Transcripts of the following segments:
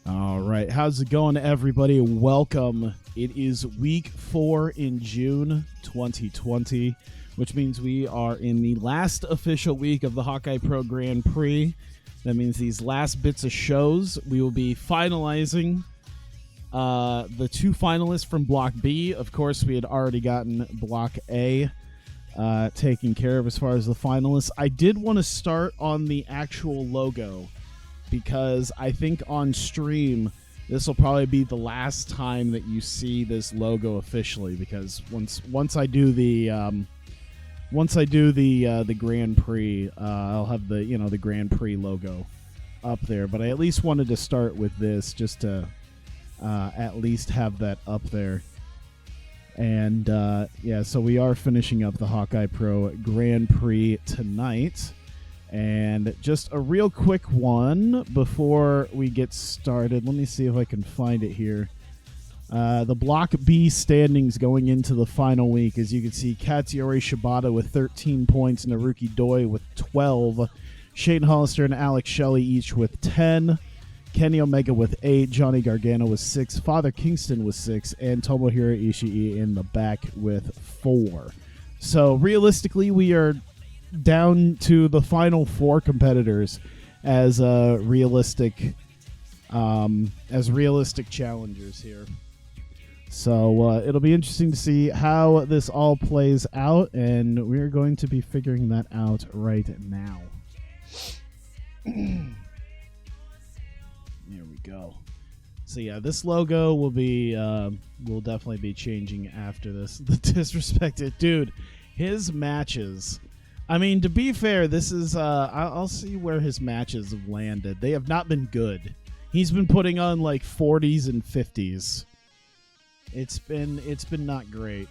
All right, how's it going, everybody? Welcome. It is week 4 in June 2020, which means we are in the last official week of the Hawkeye Pro Grand Prix. That means these last bits of shows, we will be finalizing the 2 finalists from Block B. Of course, we had already gotten Block A taken care of as far as the finalists. I did want to start on the actual logo, because I think on stream this will probably be the last time that you see this logo officially. Because once I do the Grand Prix, I'll have the Grand Prix logo up there. But I at least wanted to start with this just to at least have that up there. And so we are finishing up the Hawkeye Pro Grand Prix tonight. And just a real quick one before we get started. Let me see if I can find it here. The Block B standings going into the final week. As you can see, Katsuyori Shibata with 13 points, Naruki Doi with 12, Shane Hollister and Alex Shelley each with 10, Kenny Omega with 8, Johnny Gargano with 6, Father Kingston with 6, and Tomohiro Ishii in the back with 4. So realistically, we are down to the final 4 competitors as realistic challengers here. So it'll be interesting to see how this all plays out, and we're going to be figuring that out right now. There we go. So yeah, this logo will definitely be changing after this. The disrespected dude, his matches. I mean, to be fair, this is I'll see where his matches have landed. They have not been good. He's been putting on like 40s and 50s. It's been not great.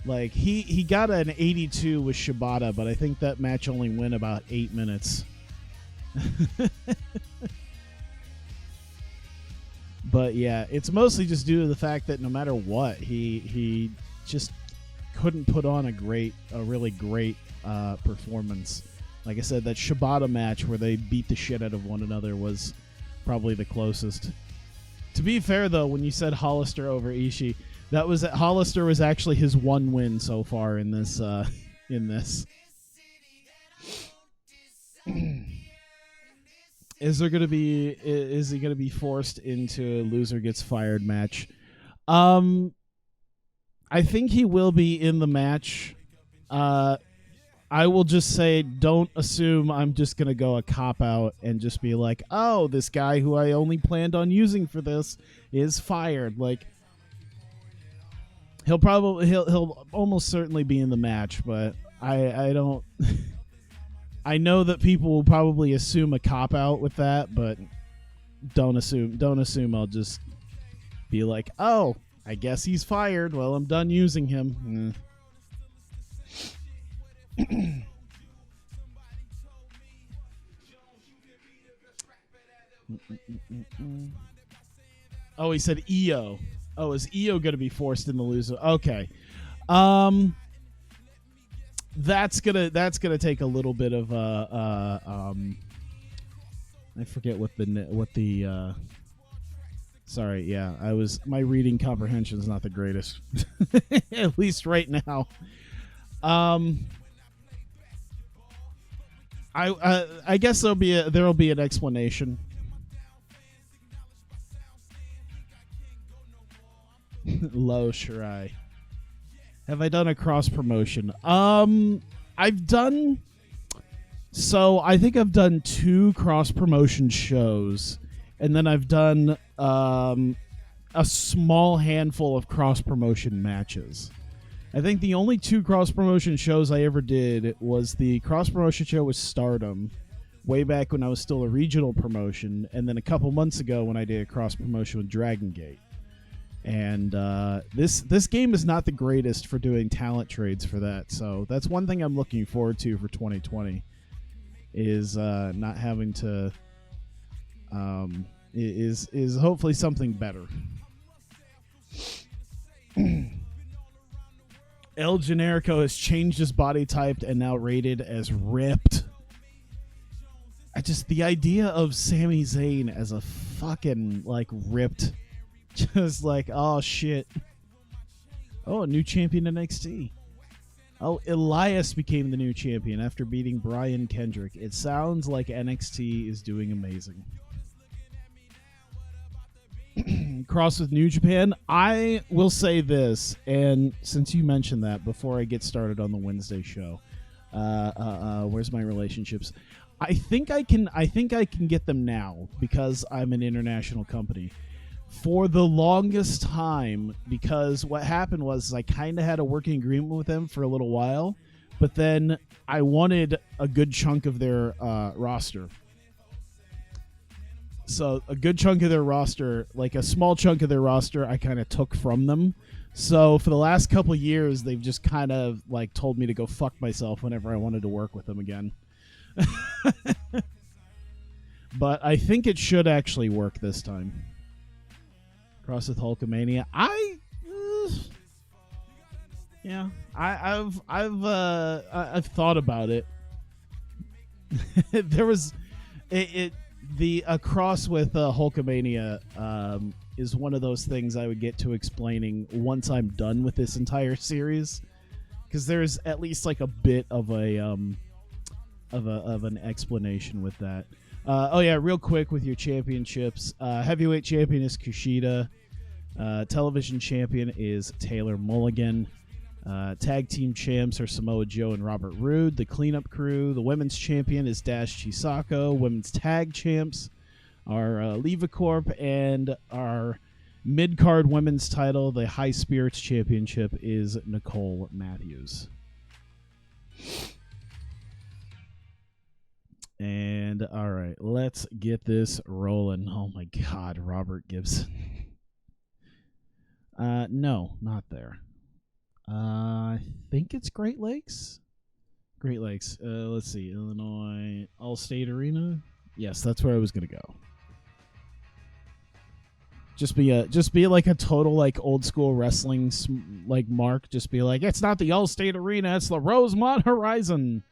Like he got an 82 with Shibata, but I think that match only went about 8 minutes. But yeah, it's mostly just due to the fact that no matter what, he just couldn't put on a really great performance. Like I said, that Shibata match where they beat the shit out of one another was probably the closest. To be fair, though, when you said Hollister over Ishii, Hollister was actually his one win so far in this. Is he gonna be forced into a loser gets fired match? I think he will be in the match. I will just say, don't assume I'm just going to go a cop-out and just be like, oh, this guy who I only planned on using for this is fired. Like, he'll almost certainly be in the match, but I don't... I know that people will probably assume a cop-out with that, but don't assume I'll just be like, oh, I guess he's fired. Well, I'm done using him. Oh, he said EO. Oh, is EO going to be forced in the loser? Okay. That's gonna take a little bit of I forget what the sorry, yeah, my reading comprehension is not the greatest. At least right now. I guess there'll be an explanation. Low Shirai. Have I done a cross promotion? I think I've done 2 cross promotion shows, and then I've done a small handful of cross promotion matches. I think the only 2 cross promotion shows I ever did was the cross promotion show with Stardom, way back when I was still a regional promotion, and then a couple months ago when I did a cross promotion with Dragon Gate. And this game is not the greatest for doing talent trades for that, so that's one thing I'm looking forward to for 2020 is not having to is hopefully something better. El Generico has changed his body type and now rated as ripped. just the idea of Sami Zayn as a fucking like ripped, just like, oh shit. Oh, a new champion NXT. Oh, Elias became the new champion after beating Brian Kendrick. It sounds like NXT is doing amazing. Cross with New Japan. I will say this, and since you mentioned that, before I get started on the Wednesday show, where's my relationships? I think I can get them now because I'm an international company. For the longest time, because what happened was I kind of had a working agreement with them for a little while, but then I wanted a good chunk of their roster. So a good chunk of their roster, like a small chunk of their roster, I kind of took from them. So for the last couple years, they've just kind of like told me to go fuck myself whenever I wanted to work with them again. But I think it should actually work this time. Cross with Hulkamania. I've thought about it. There was the cross with Hulkamania is one of those things I would get to explaining once I'm done with this entire series, because there's at least like a bit of an explanation with that. Oh yeah, real quick with your championships. Heavyweight champion is Kushida. Television champion is Taylor Mulligan. Tag team champs are Samoa Joe and Robert Roode. The cleanup crew. The women's champion is Dash Chisako. Women's tag champs are Leva Corp, and our mid-card women's title, the High Spirits Championship, is Nicole Matthews. And all right, let's get this rolling. Oh my God, Robert Gibson. No, not there. I think it's Great Lakes. Great Lakes. Let's see, Illinois Allstate Arena. Yes, that's where I was gonna go. Just be like a total like old school wrestling like mark. Just be like, it's not the Allstate Arena, it's the Rosemont Horizon.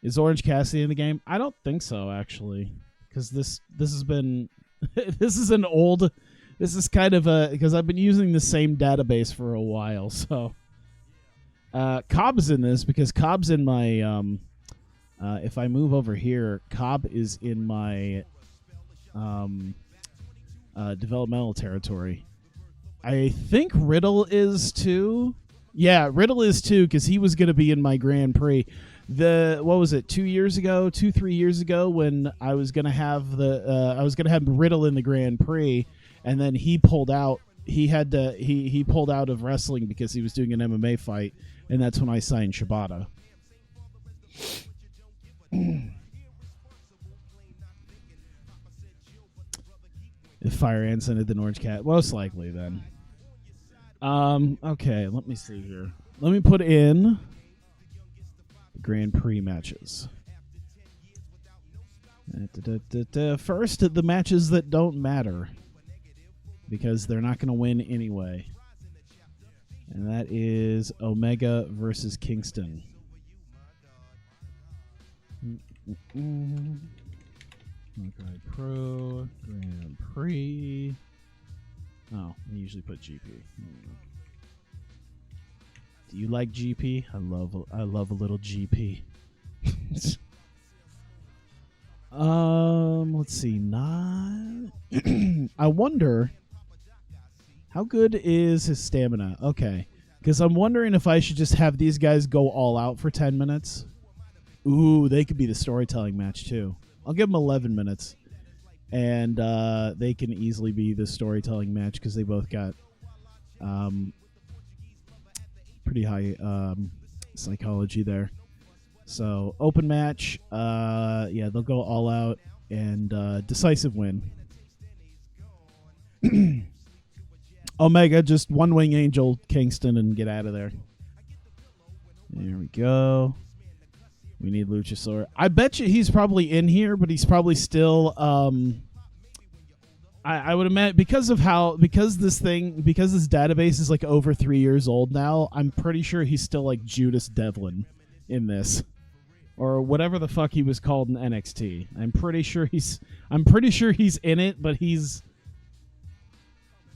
Is Orange Cassidy in the game? I don't think so, actually, because this has been this is kind of because I've been using the same database for a while. So Cobb's in this because Cobb's in my if I move over here, Cobb is in my developmental territory. I think Riddle is too. Yeah, Riddle is too, because he was going to be in my Grand Prix. What was it, 3 years ago, when I was gonna have Riddle in the Grand Prix, and then he pulled out. He pulled out of wrestling because he was doing an MMA fight, and that's when I signed Shibata. If Fire Ants ended the Orange Cat, most likely then. Okay, let me see here. Let me put in Grand Prix matches. First, the matches that don't matter, because they're not going to win anyway. And that is Omega versus Kingston. Hawkeye Pro Grand Prix. Oh, I usually put GP. Do you like GP? I love a little GP. Let's see. I wonder how good is his stamina. Okay, because I'm wondering if I should just have these guys go all out for 10 minutes. Ooh, they could be the storytelling match too. I'll give them 11 minutes, and they can easily be the storytelling match because they both got pretty high psychology there. So open match, yeah, they'll go all out, and decisive win. Omega, just one wing angel Kingston and get out of there. There we go. We need Luchasaur. I bet you he's probably in here, but he's probably still I would imagine because this database is like over 3 years old now, I'm pretty sure he's still like Judas Devlin in this. or whatever the fuck he was called in NXT. I'm pretty sure he's in it, but he's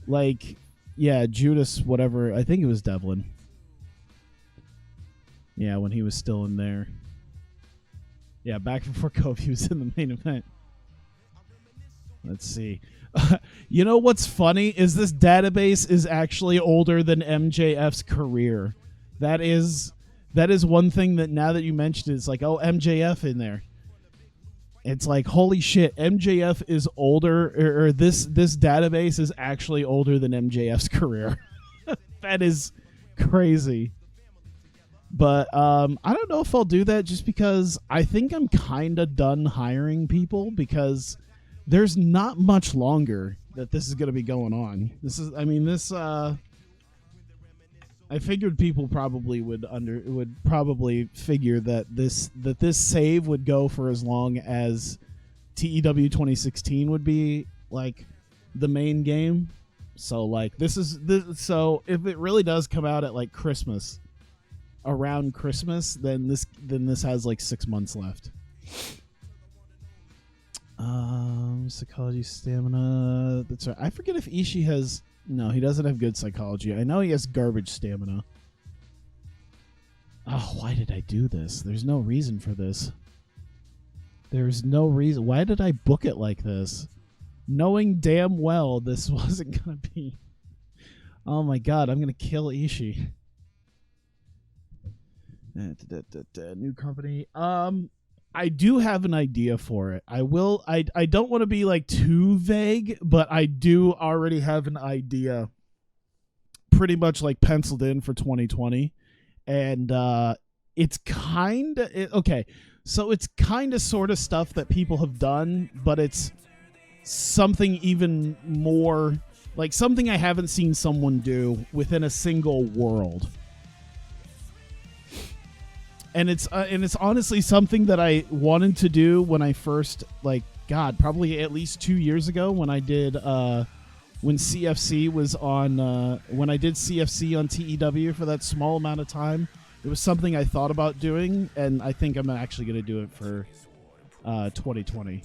like, yeah, Judas, whatever. I think it was Devlin. Yeah, when he was still in there. Yeah, back before Kofi, he was in the main event. Let's see. You know what's funny is this database is actually older than MJF's career. That is one thing that now that you mentioned it, it's like, oh, MJF in there. It's like, holy shit, MJF is older, or this database is actually older than MJF's career. That is crazy. But I don't know if I'll do that just because I think I'm kind of done hiring people because there's not much longer that this is going to be going on. I figured people probably would probably figure that this save would go for as long as TEW 2016 would be like the main game. So like so if it really does come out at like Christmas, around Christmas, then this has like 6 months left. Psychology, stamina. That's right. I forget if Ishii has. No, he doesn't have good psychology. I know he has garbage stamina. Oh, why did I do this? There's no reason for this. There's no reason. Why did I book it like this? Knowing damn well this wasn't going to be. Oh my god, I'm going to kill Ishii. New company. I do have an idea for it. I don't want to be like too vague, but I do already have an idea pretty much like penciled in for 2020. And it's kind of okay. So it's kind of sort of stuff that people have done, but it's something even more like something I haven't seen someone do within a single world. And it's honestly something that I wanted to do when I first, like, God, probably at least 2 years ago when I did, when CFC was on, when I did CFC on TEW for that small amount of time. It was something I thought about doing, and I think I'm actually going to do it for 2020.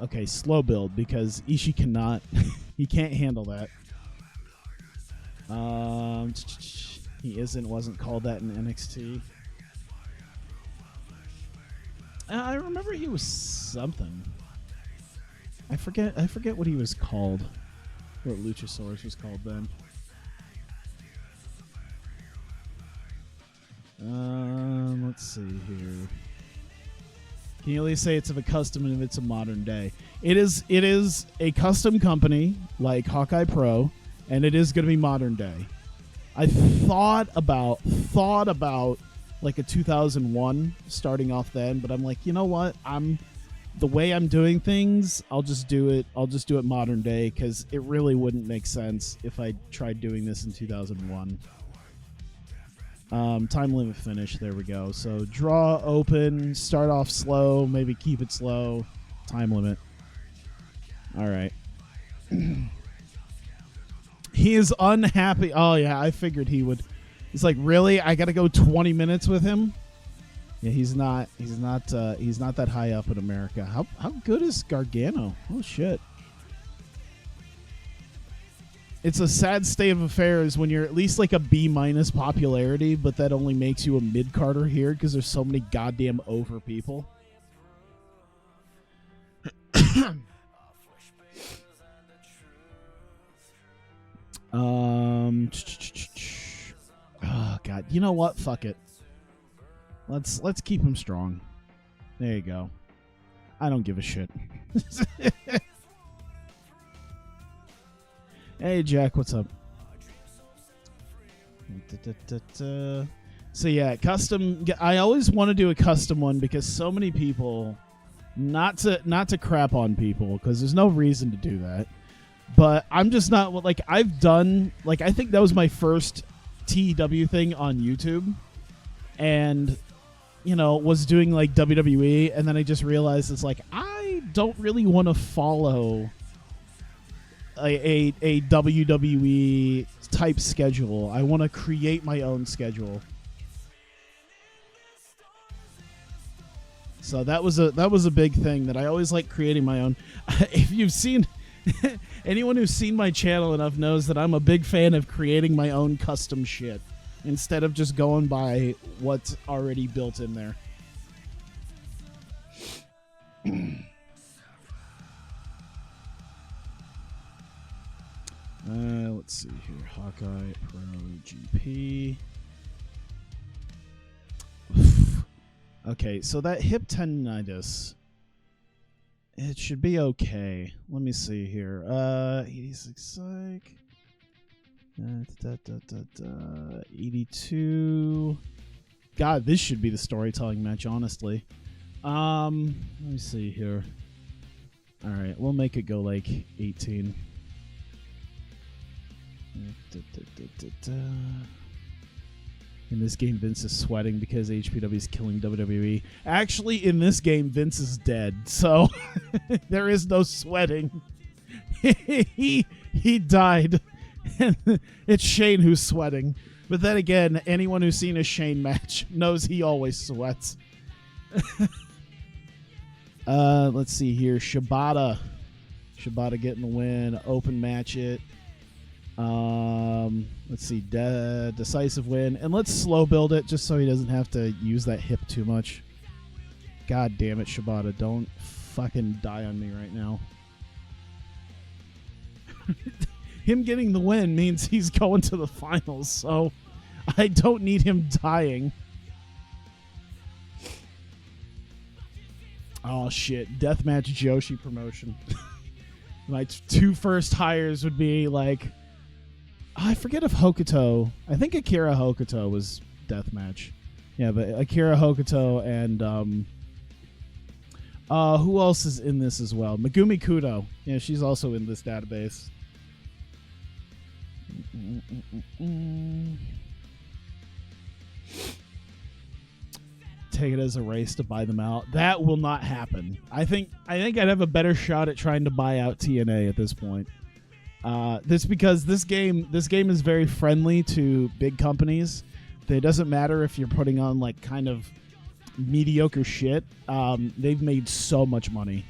Okay, slow build, because Ishii cannot, he can't handle that. He wasn't called that in NXT. I remember he was something. I forget what he was called. What Luchasaurus was called then. Let's see here. Can you at least say it's of a custom and if it's a modern day? It is a custom company like Hawkeye Pro, and it is going to be modern day. I thought about like a 2001 starting off then, but I'm like, you know what? The way I'm doing things, I'll just do it modern day because it really wouldn't make sense if I tried doing this in 2001. Time limit finish. There we go. So draw, open, start off slow, maybe keep it slow. Time limit. All right. He is unhappy. Oh yeah, I figured he would. It's like, really? I got to go 20 minutes with him? Yeah, he's not that high up in America. How good is Gargano? Oh shit. It's a sad state of affairs when you're at least like a B- popularity, but that only makes you a mid-carder here because there's so many goddamn over people. Oh god, you know what? Fuck it. Let's keep him strong. There you go. I don't give a shit. Hey Jack, what's up? So yeah, custom. I always want to do a custom one because so many people, not to crap on people because there's no reason to do that. But I'm just not like I've done like I think that was my first TEW thing on YouTube, and was doing like WWE, and then I just realized it's like I don't really want to follow a WWE type schedule. I want to create my own schedule. So that was a big thing that I always like creating my own. If you've seen anyone who's seen my channel enough knows that I'm a big fan of creating my own custom shit instead of just going by what's already built in there. Let's see here. Hawkeye Pro GP. Okay, so that hip tendinitis, it should be okay. Let me see here. 86 psych. 82. God, this should be the storytelling match, honestly. Let me see here. All right, we'll make it go like 18. In this game, Vince is sweating because HPW is killing WWE. Actually, in this game, Vince is dead, so there is no sweating. he died. It's Shane who's sweating. But then again, anyone who's seen a Shane match knows he always sweats. Let's see here. Shibata getting the win. Open match it. Let's see, decisive win, and let's slow build it just so he doesn't have to use that hip too much. God damn it, Shibata, don't fucking die on me right now. Him getting the win means he's going to the finals, so I don't need him dying. Oh shit, deathmatch Joshi promotion. My two first hires would be like, I forget if Hokuto. I think Akira Hokuto was deathmatch. Yeah, but Akira Hokuto and who else is in this as well? Megumi Kudo. Yeah, she's also in this database. Take it as a race to buy them out. That will not happen. I think I'd have a better shot at trying to buy out TNA at this point. This because this game is very friendly to big companies. It doesn't matter if you're putting on like kind of mediocre shit. They've made so much money.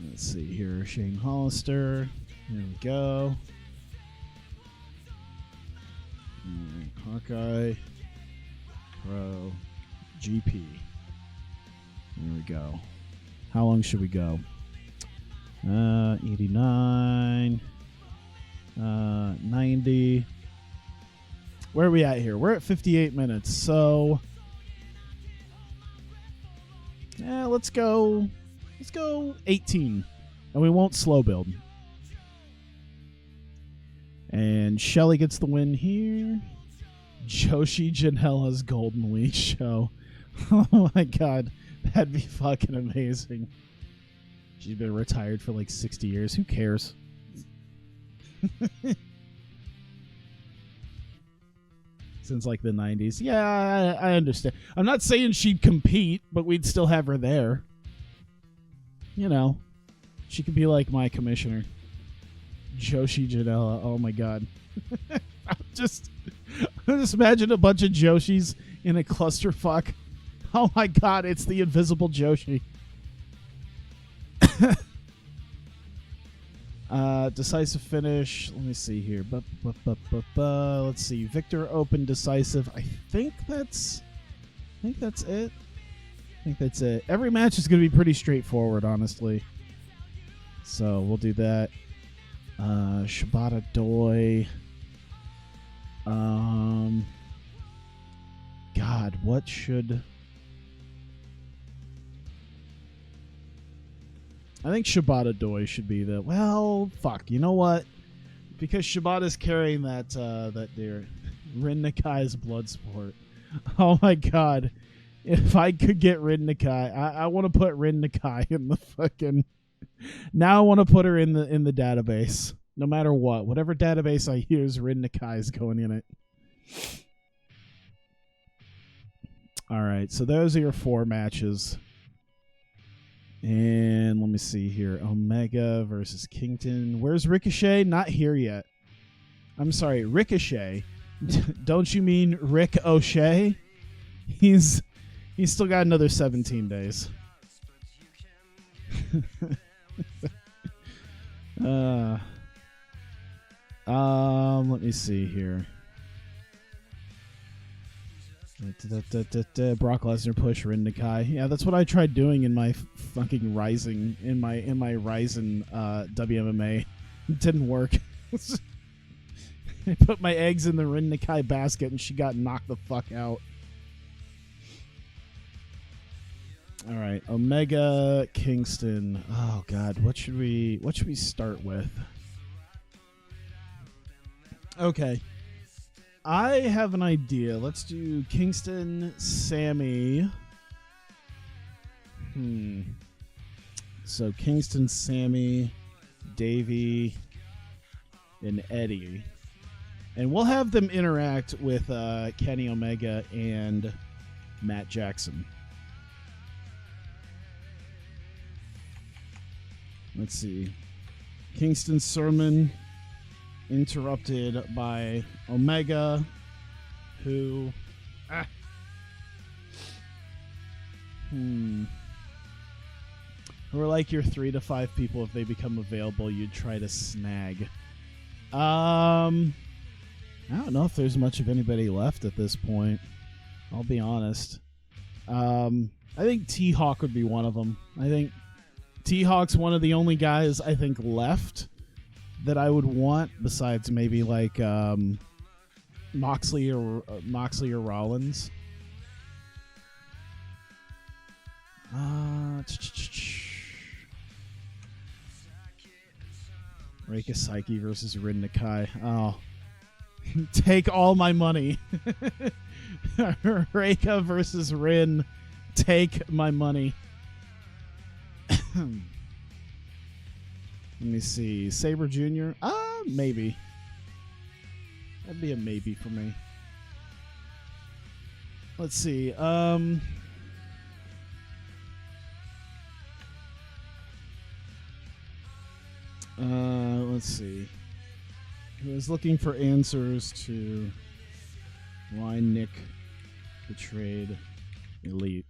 Let's see here, Shane Hollister. Here we go. Hawkeye Pro GP. Here we go. How long should we go? 89, 90. Where are we at here? We're at 58 minutes. So, let's go 18, and we won't slow build. And Shelly gets the win here. Joshi Janela's Golden Week show. Oh my god, that'd be fucking amazing. She's been retired for like 60 years. Who cares? Since like the 90s. Yeah, I understand. I'm not saying she'd compete, but we'd still have her there. You know, she could be like my commissioner. Joshi Janela. Oh my god. just imagine a bunch of Joshis in a clusterfuck. Oh my god, it's the invisible Joshi. Decisive finish. Let me see here. Let's see. Victor open decisive. I think that's it. Every match is going to be pretty straightforward, honestly. So we'll do that. Shibata Doi. God, what should... I think Shibata Doi should be the... Well, fuck. You know what? Because Shibata's carrying that deer. Rin Nakai's blood sport. Oh my god. If I could get Rin Nakai, I want to put Rin Nakai in the fucking... Now I want to put her in the database. No matter what. Whatever database I use, Rin Nakai's going in it. Alright, so those are your 4 matches. And let me see here. Omega versus Kington. Where's Ricochet? Not here yet. I'm sorry, Ricochet. Don't you mean Rick O'Shea? He's He's still got another 17 days. Let me see here. Brock Lesnar push Rin Nakai. Yeah, that's what I tried doing in my fucking Rising in my Ryzen WMMA. It didn't work. I put my eggs in the Rin Nakai basket and she got knocked the fuck out. All right, Omega Kingston. Oh God, what should we start with? Okay, I have an idea. Let's do Kingston, Sammy. So Kingston, Sammy, Davey, and Eddie, and we'll have them interact with Kenny Omega and Matt Jackson. Let's see. Kingston's sermon interrupted by Omega, who... Who are like your 3 to 5 people if they become available you'd try to snag. I don't know if there's much of anybody left at this point. I'll be honest. I think T-Hawk would be one of them. I think T-Hawk's one of the only guys I think left that I would want, besides maybe like Moxley or Rollins. Reika Saiki versus Rin Nakai. Oh, take all my money. Reika versus Rin. Take my money. Let me see. Sabre Jr. Maybe. That'd be a maybe for me. Let's see. Let's see. He was looking for answers to why Nick betrayed Elite.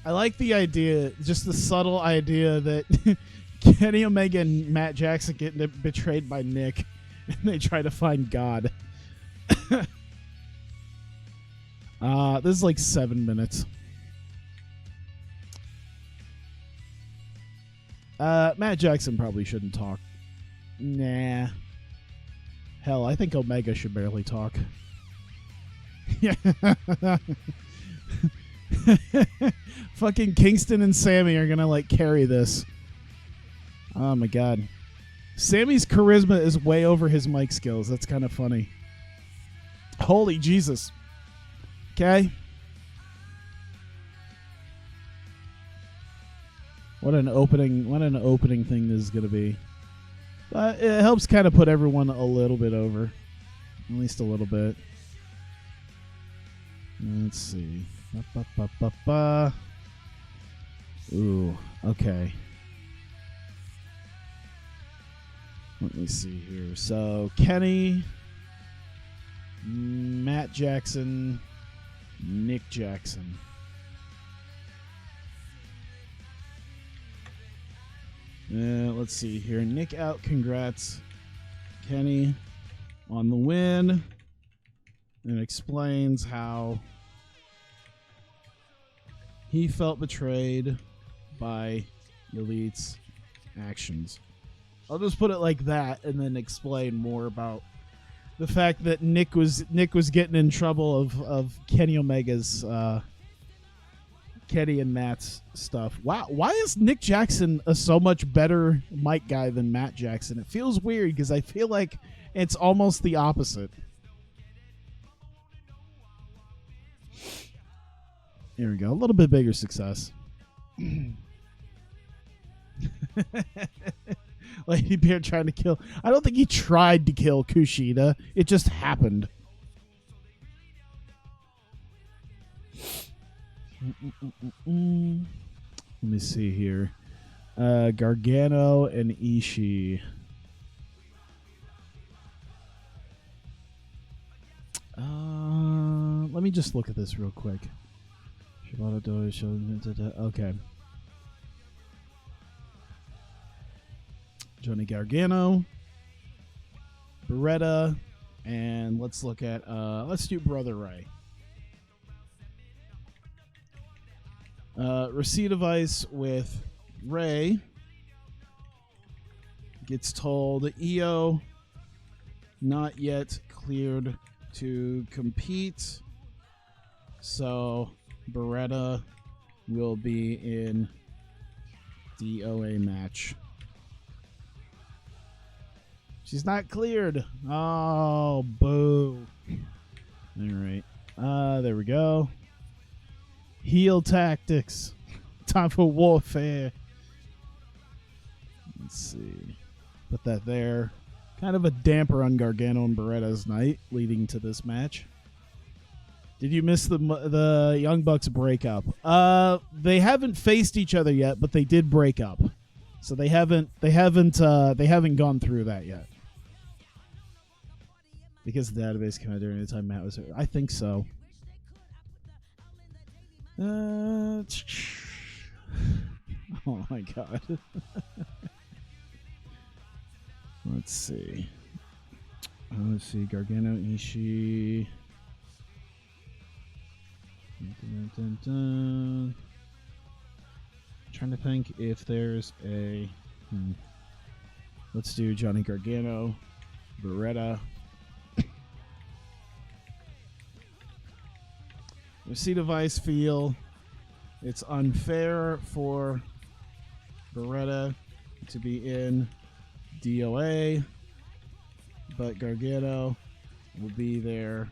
I like the idea, just the subtle idea that Kenny Omega and Matt Jackson get betrayed by Nick, and they try to find God. This is like 7 minutes. Matt Jackson probably shouldn't talk. Nah. Hell, I think Omega should barely talk. Yeah. Fucking Kingston and Sammy are gonna like carry this. Oh my god. Sammy's charisma is way over his mic skills. That's kind of funny. Holy Jesus. Okay. What an opening thing this is gonna be. But it helps kind of put everyone a little bit over. At least a little bit. Let's see. Ooh, okay. Let me see here. So, Kenny, Matt Jackson, Nick Jackson. Let's see here. Nick out. Congrats, Kenny, on the win. And explains how he felt betrayed by Elite's actions. I'll just put it like that and then explain more about the fact that Nick was getting in trouble of Kenny Omega's Kenny and Matt's stuff. Wow, why is Nick Jackson a so much better mic guy than Matt Jackson? It feels weird because I feel like it's almost the opposite. Here we go. A little bit bigger success. Lady Bear trying to kill. I don't think he tried to kill Kushida. It just happened. Let me see here. Gargano and Ishii. Let me just look at this real quick. Okay. Johnny Gargano, Beretta, and let's look at let's do Brother Ray. Receipt of ice with Ray. Gets told EO not yet cleared to compete. So Beretta will be in DOA match. She's not cleared. Oh, boo. All right. There we go. Heel tactics. Time for warfare. Let's see. Put that there. Kind of a damper on Gargano and Beretta's night leading to this match. Did you miss the Young Bucks breakup? They haven't faced each other yet, but they did break up. So they haven't gone through that yet. Because the database came out during the time Matt was here. I think so. Oh my god. Let's see. Gargano, Ishii. Dun, dun, dun. Trying to think if there's a. Let's do Johnny Gargano, Beretta. Receipt of ice feel. It's unfair for Beretta to be in DOA, but Gargano will be there.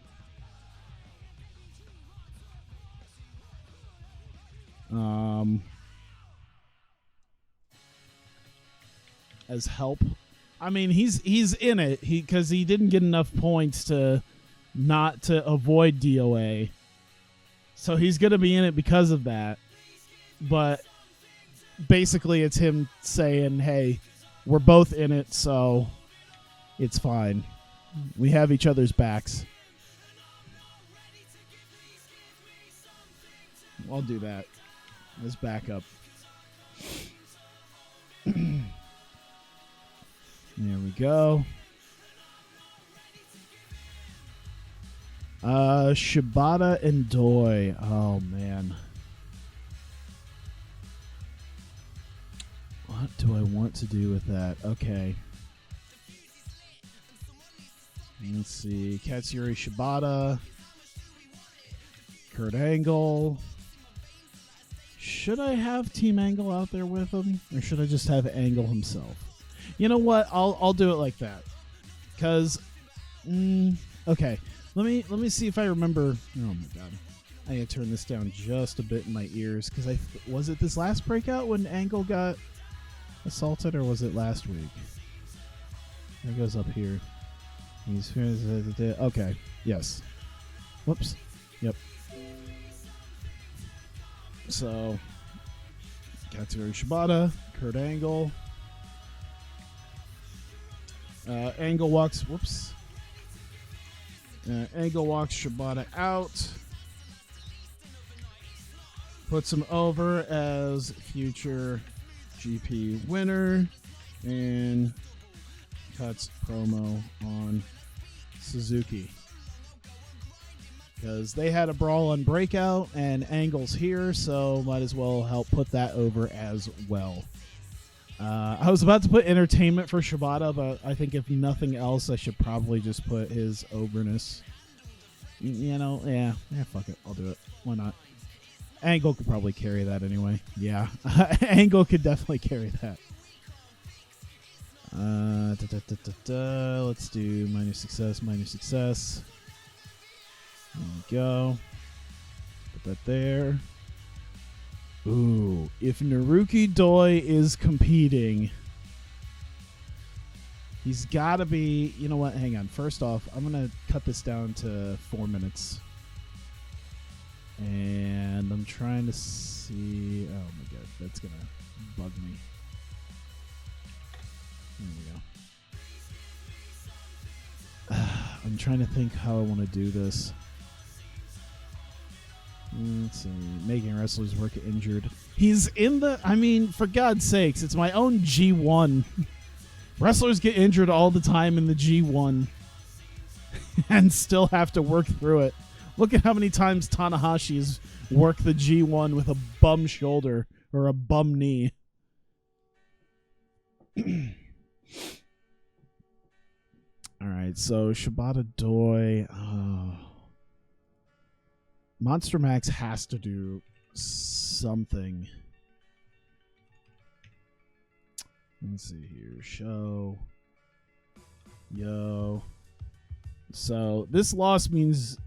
As help. I mean, he's in it because he didn't get enough points to avoid DOA. So he's going to be in it because of that. But basically it's him saying, hey, we're both in it, so it's fine. We have each other's backs. I'll do that as backup. There we go. Shibata and Doi. Oh, man. What do I want to do with that? Okay. Let's see. Katsuyori Shibata. Kurt Angle. Should I have Team Angle out there with him? Or should I just have Angle himself? You know what? I'll do it like that. Because... okay. Let me see if I remember. Oh my god, I gotta turn this down just a bit in my ears because was it this last breakout when Angle got assaulted, or was it last week? It goes up here. He's okay. Yes. Whoops. Yep. So, Katsuyori Shibata, Kurt Angle. Angle walks. Whoops. Angle walks Shibata out. Puts him over as future GP winner. And cuts promo on Suzuki. Because they had a brawl on Breakout, and Angle's here, so might as well help put that over as well. I was about to put entertainment for Shibata, but I think if nothing else, I should probably just put his overness. You know, yeah, fuck it. I'll do it. Why not? Angle could probably carry that anyway. Yeah, Angle could definitely carry that. Let's do minor success. There we go. Put that there. Ooh, if Naruki Doi is competing, he's got to be... You know what? Hang on. First off, I'm going to cut this down to 4 minutes. And I'm trying to see... Oh, my God. That's going to bug me. There we go. I'm trying to think how I want to do this. Let's see. Making wrestlers work injured. He's in the... I mean, for God's sakes, it's my own G1. Wrestlers get injured all the time in the G1 and still have to work through it. Look at how many times Tanahashi's worked the G1 with a bum shoulder or a bum knee. All right, so Shibata Doi. Monster Max has to do something. Let's see here. Show. Yo. So this loss means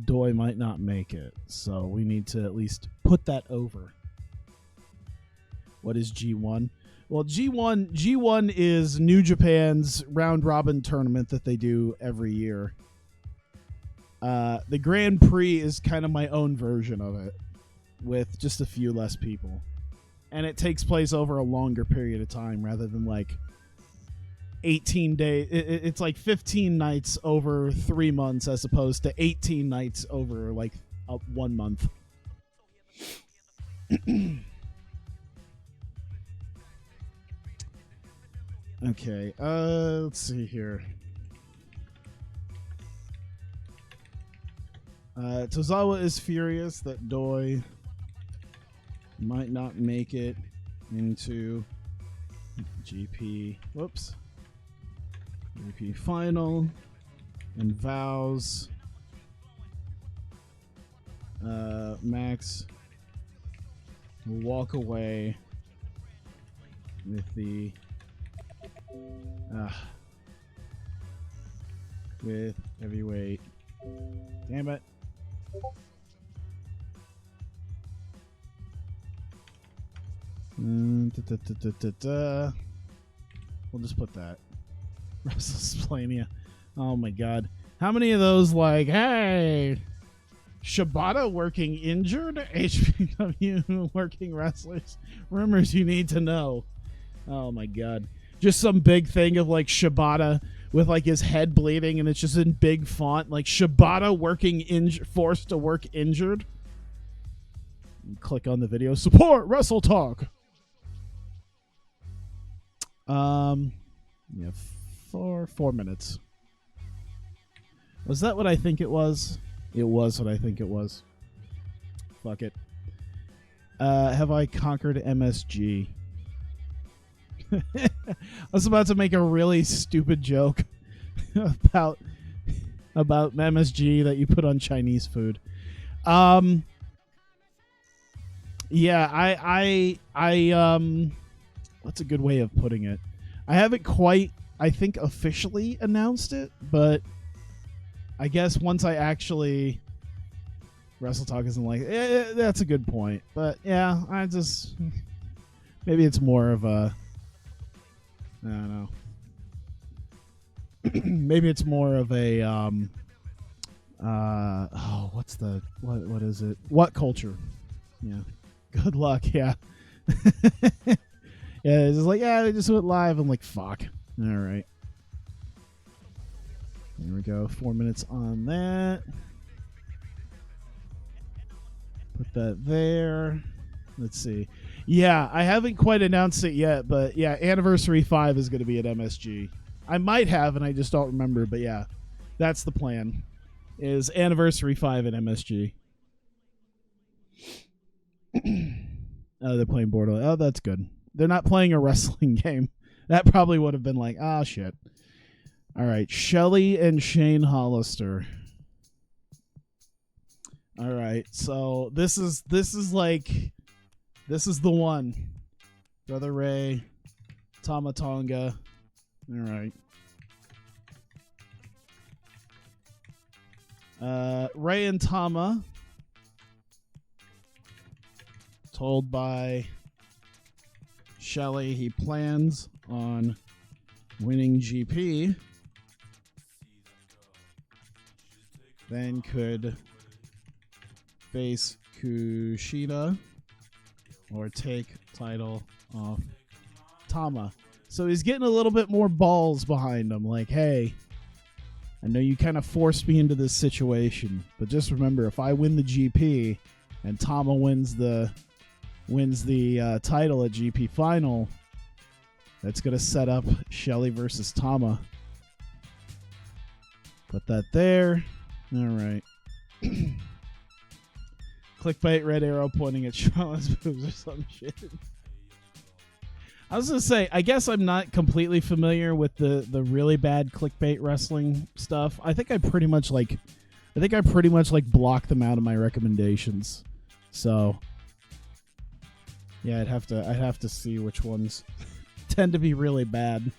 Doi might not make it. So we need to at least put that over. What is G1? Well, G1 is New Japan's round robin tournament that they do every year. The Grand Prix is kind of my own version of it with just a few less people. And it takes place over a longer period of time rather than like 18 days. It's like 15 nights over 3 months as opposed to 18 nights over like 1 month. Okay, let's see here. Tozawa is furious that Doi might not make it into GP. Whoops. GP final, and vows Max will walk away with the with heavyweight. Damn it. We'll just put that. WrestleSplania. Oh my god. How many of those like, hey, Shibata working injured? HPW working wrestlers? Rumors you need to know. Oh my god. Just some big thing of like Shibata with like his head bleeding and it's just in big font. Like Shibata working forced to work injured. And click on the video. Support Wrestle Talk. Yeah, 4 minutes. Was that what I think it was? It was what I think it was. Fuck it. Have I conquered MSG? I was about to make a really stupid joke about MSG that you put on Chinese food. Yeah, I what's a good way of putting it? I haven't quite, I think, officially announced it, but I guess once I actually Wrestle Talk isn't like, that's a good point. But yeah, I just, maybe it's more of a, I don't know. Maybe it's more of a what is it? What culture? Yeah. Good luck, yeah. Yeah, it's just like, yeah, they just went live. I'm like, fuck. All right. There we go. 4 minutes on that. Put that there. Let's see. Yeah, I haven't quite announced it yet, but yeah, Anniversary 5 is going to be at MSG. I might have, and I just don't remember, but yeah, that's the plan, is Anniversary 5 at MSG. Oh, they're playing Borderlands. Oh, that's good. They're not playing a wrestling game. That probably would have been like, ah, shit. All right, Shelly and Shane Hollister. All right, so this is the one. Brother Ray, Tama Tonga. All right. Ray and Tama, told by Shelly he plans on winning GP, then could face Kushida or take title off Tama. So he's getting a little bit more balls behind him. Like, hey, I know you kind of forced me into this situation, but just remember, if I win the GP and Tama wins the title at GP Final, that's going to set up Shelly versus Tama. Put that there. All right. Clickbait, red arrow pointing at Charlotte's boobs or some shit. I was going to say, I guess I'm not completely familiar with the really bad clickbait wrestling stuff. I think I pretty much block them out of my recommendations. So yeah, I'd have to see which ones tend to be really bad.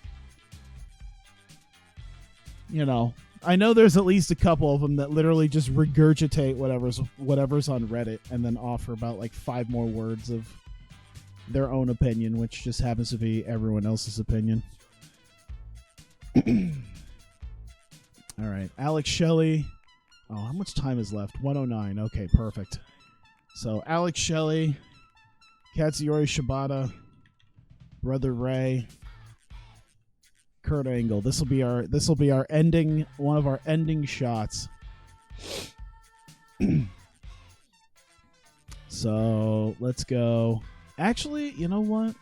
You know, I know there's at least a couple of them that literally just regurgitate whatever's on Reddit and then offer about like 5 more words of their own opinion, which just happens to be everyone else's opinion. All right, Alex Shelley. Oh, how much time is left? 109. Okay, perfect. So Alex Shelley, Katsuyori Shibata, Brother Ray, Kurt Angle. This will be our ending, one of our ending shots. So let's go. Actually, you know what?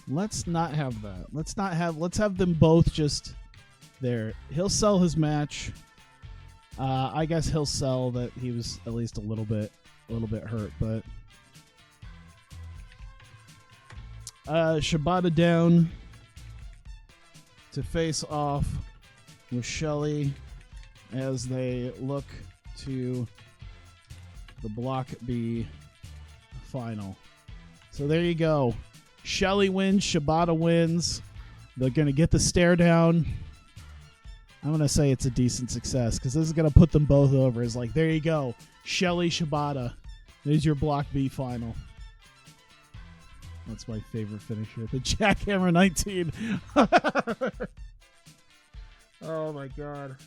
Let's not have that. Let's have them both just there. He'll sell his match. I guess he'll sell that he was at least a little bit hurt, but Shibata down to face off with Shelly as they look to the Block B final. So there you go. Shelly wins, Shibata wins. They're going to get the stare down. I'm going to say it's a decent success because this is going to put them both over. It's like, there you go. Shelly, Shibata. There's your Block B final. That's my favorite finisher. The Jackhammer 19. Oh my god.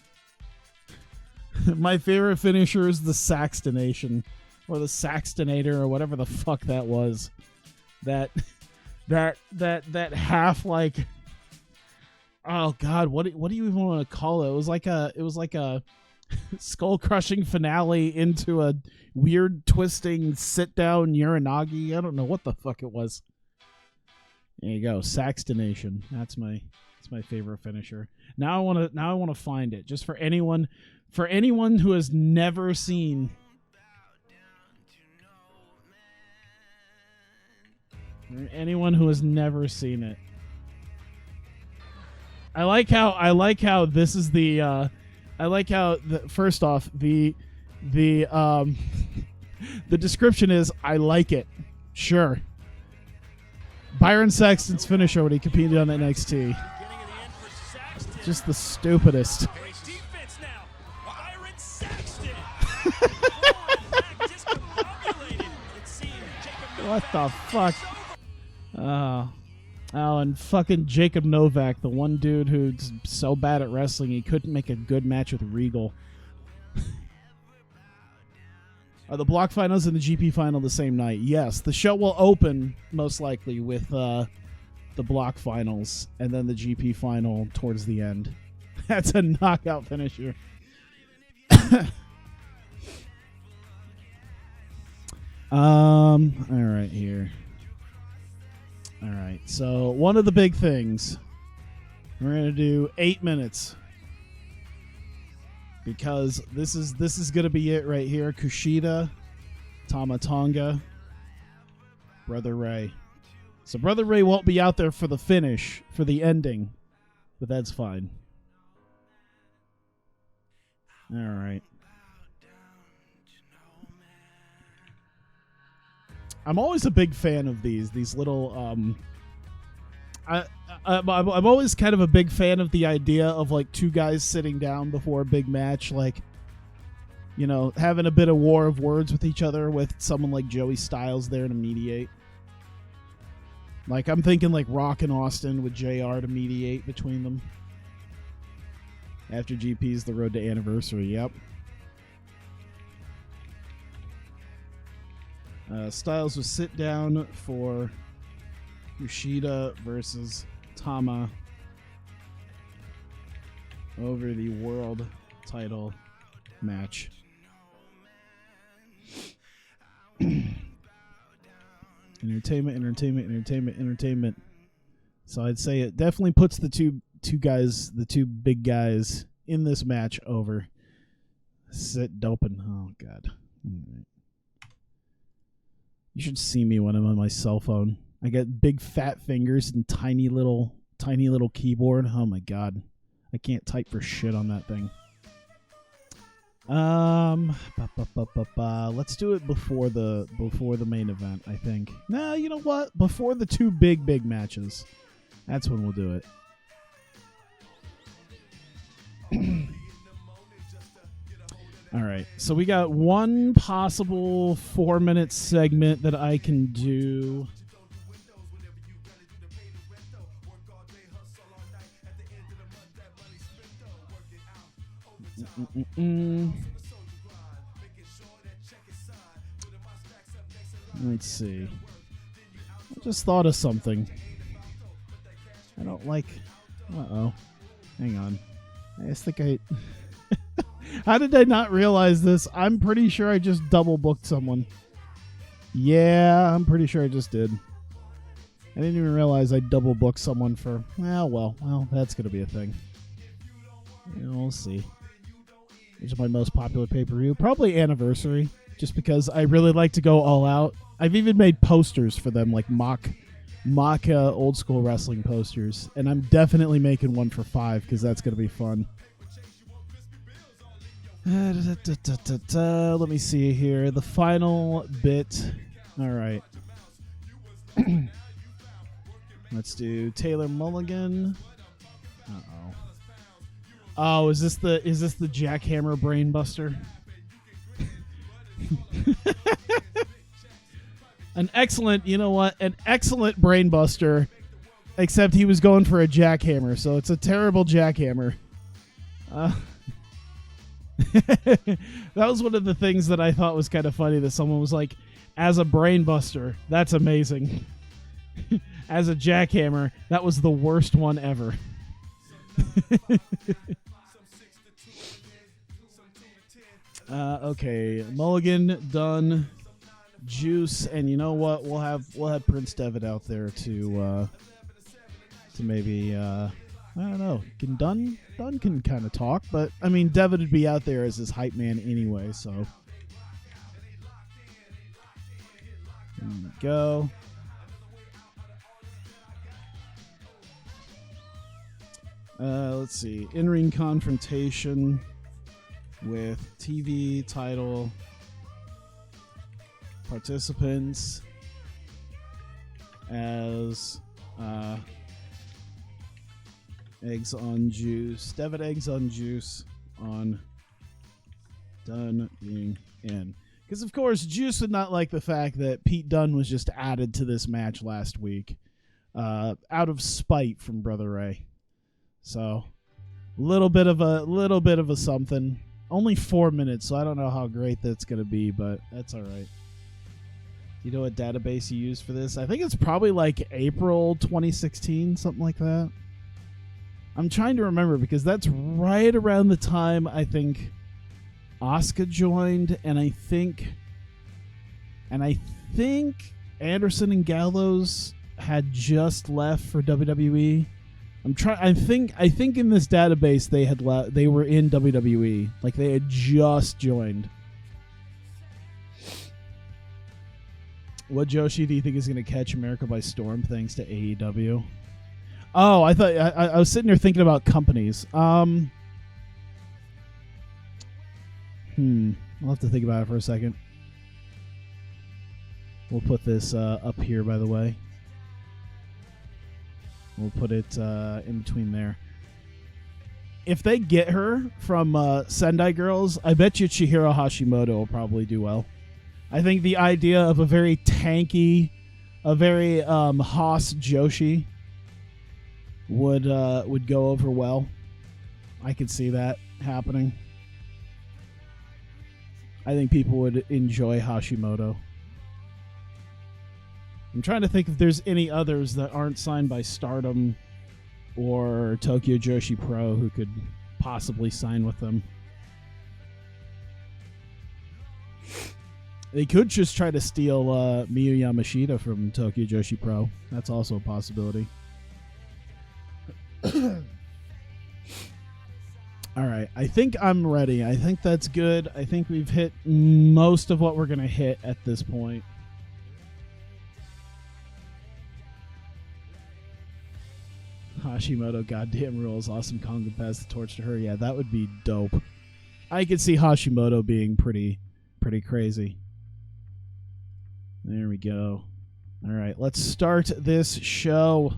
My favorite finisher is the Saxtonation. Or the Saxtonator, or whatever the fuck that was. That half like, oh god, what do you even want to call it? It was like a skull crushing finale into a weird twisting sit down Uranagi. I don't know what the fuck it was. There you go, Saxtonation. That's my favorite finisher. Now I want to find it just for anyone who has never seen. Anyone who has never seen it. I like how this is the first off the description is I like it. Sure. Byron Saxton's finisher when he competed on NXT. Just the stupidest. What the fuck? Oh, and fucking Jacob Novak, the one dude who's so bad at wrestling he couldn't make a good match with Regal. Are the Block Finals and the GP Final the same night? Yes. The show will open, most likely, with the Block Finals and then the GP Final towards the end. That's a knockout finisher. All right, here. All right, so one of the big things, we're going to do 8 minutes. Because this is going to be it right here. Kushida, Tama Tonga, Brother Ray. So Brother Ray won't be out there for the finish, for the ending. But that's fine. All right. I'm always a big fan of these little I'm always kind of a big fan of the idea of like two guys sitting down before a big match, like, you know, having a bit of war of words with each other with someone like Joey Styles there to mediate. Like, I'm thinking like Rock and Austin with JR to mediate between them. After GP's The Road to Anniversary, yep. Styles will sit down for Kushida versus Tama. over the world title match. Entertainment. So I'd say it definitely puts the two big guys in this match over. Sit doping. Oh God. Right. You should see me when I'm on my cell phone. I got big fat fingers and tiny little keyboard. Oh my God. I can't type for shit on that thing. Let's do it before the main event, I think. Nah, you know what? Before the two big matches. That's when we'll do it. All right. So we got one possible 4-minute segment that I can do. Let's see. I just thought of something. I don't like... Uh-oh. Hang on. I just think I... How did I not realize this? I'm pretty sure I just double booked someone. Yeah, I'm pretty sure I just did. I didn't even realize I double booked someone for... Well, that's going to be a thing. We'll see. Which is my most popular pay-per-view. Probably Anniversary, just because I really like to go all out. I've even made posters for them, like mock old school wrestling posters. And I'm definitely making one for 5, because that's going to be fun. Let me see here. The final bit. All right. Let's do Taylor Mulligan. Uh-oh. Oh, is this the Jackhammer Brainbuster? An excellent Brainbuster, except he was going for a jackhammer, so it's a terrible jackhammer. That was one of the things that I thought was kind of funny, that someone was like, as a Brainbuster, that's amazing. As a jackhammer, that was the worst one ever. Okay, Mulligan done, Juice, and you know what? We'll have Prince Devitt out there to maybe I don't know. Can Dunn can kind of talk, but I mean Devitt would be out there as his hype man anyway. So there we go. Let's see. In-ring confrontation with TV title participants as Eggs on Juice. Devitt Eggs on Juice on Dunn being in. Because, of course, Juice would not like the fact that Pete Dunne was just added to this match last week out of spite from Brother Ray. So, little bit of a something. Only 4 minutes, so I don't know how great that's going to be, but that's all right. You know what database you use for this? I think it's probably like April 2016, something like that. I'm trying to remember because that's right around the time I think Asuka joined, and I think Anderson and Gallows had just left for WWE. I think in this database they were in WWE, like they had just joined. What Joshi do you think is going to catch America by storm thanks to AEW? Oh, I thought I was sitting there thinking about companies. I'll have to think about it for a second. We'll put this up here, by the way. We'll put it in between there. If they get her from Sendai Girls, I bet you Chihiro Hashimoto will probably do well. I think the idea of a very tanky, a very Haas Joshi would go over well. I could see that happening. I think people would enjoy Hashimoto. I'm trying to think if there's any others that aren't signed by Stardom or Tokyo Joshi Pro who could possibly sign with them. They could just try to steal Miyu Yamashita from Tokyo Joshi Pro. That's also a possibility. All right, I think I'm ready. I think that's good. I think we've hit most of what we're going to hit at this point. Hashimoto, goddamn rules. Awesome Kong would pass the torch to her. Yeah, that would be dope. I could see Hashimoto being pretty crazy. There we go. All right, let's start this show.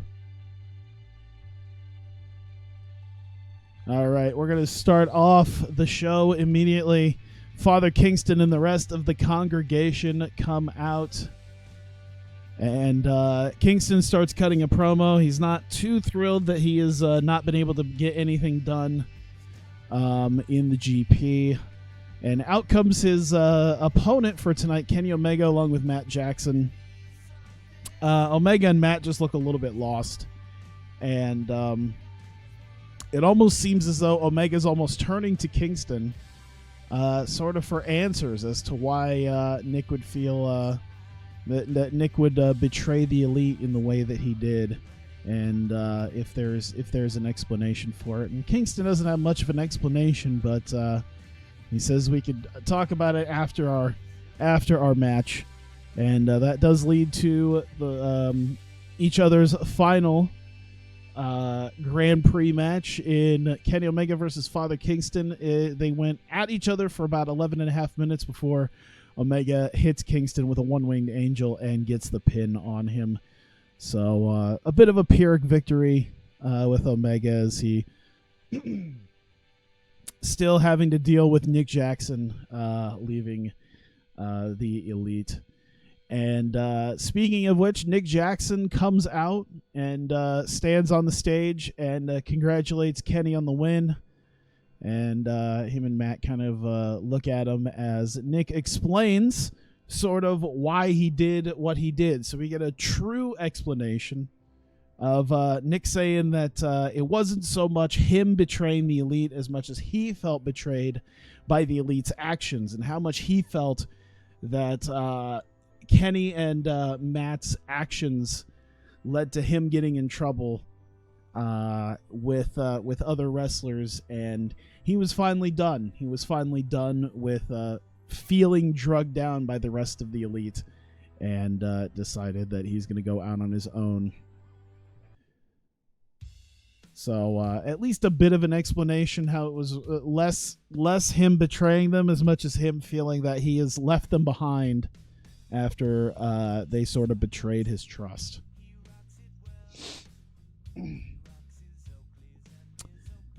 All right, we're going to start off the show immediately. Father Kingston and the rest of the congregation come out. And Kingston starts cutting a promo. He's not too thrilled that he has not been able to get anything done in the GP. And out comes his opponent for tonight, Kenny Omega, along with Matt Jackson. Omega and Matt just look a little bit lost. And it almost seems as though Omega's almost turning to Kingston sort of for answers as to why Nick would feel that Nick would betray the Elite in the way that he did. And if there's an explanation for it. And Kingston doesn't have much of an explanation, but he says we could talk about it after our match. And that does lead to the each other's final Grand Prix match in Kenny Omega versus Father Kingston. They went at each other for about 11 and a half minutes before Omega hits Kingston with a one-winged angel and gets the pin on him. So a bit of a Pyrrhic victory with Omega as he still having to deal with Nick Jackson leaving the Elite. And speaking of which, Nick Jackson comes out and stands on the stage and congratulates Kenny on the win. And him and Matt kind of look at him as Nick explains sort of why he did what he did. So we get a true explanation of Nick saying that it wasn't so much him betraying the Elite as much as he felt betrayed by the Elite's actions, and how much he felt that Kenny and Matt's actions led to him getting in trouble with other wrestlers, and he was finally done. He was finally done with feeling drugged down by the rest of the Elite, and decided that he's going to go out on his own. So at least a bit of an explanation how it was less him betraying them as much as him feeling that he has left them behind after they sort of betrayed his trust.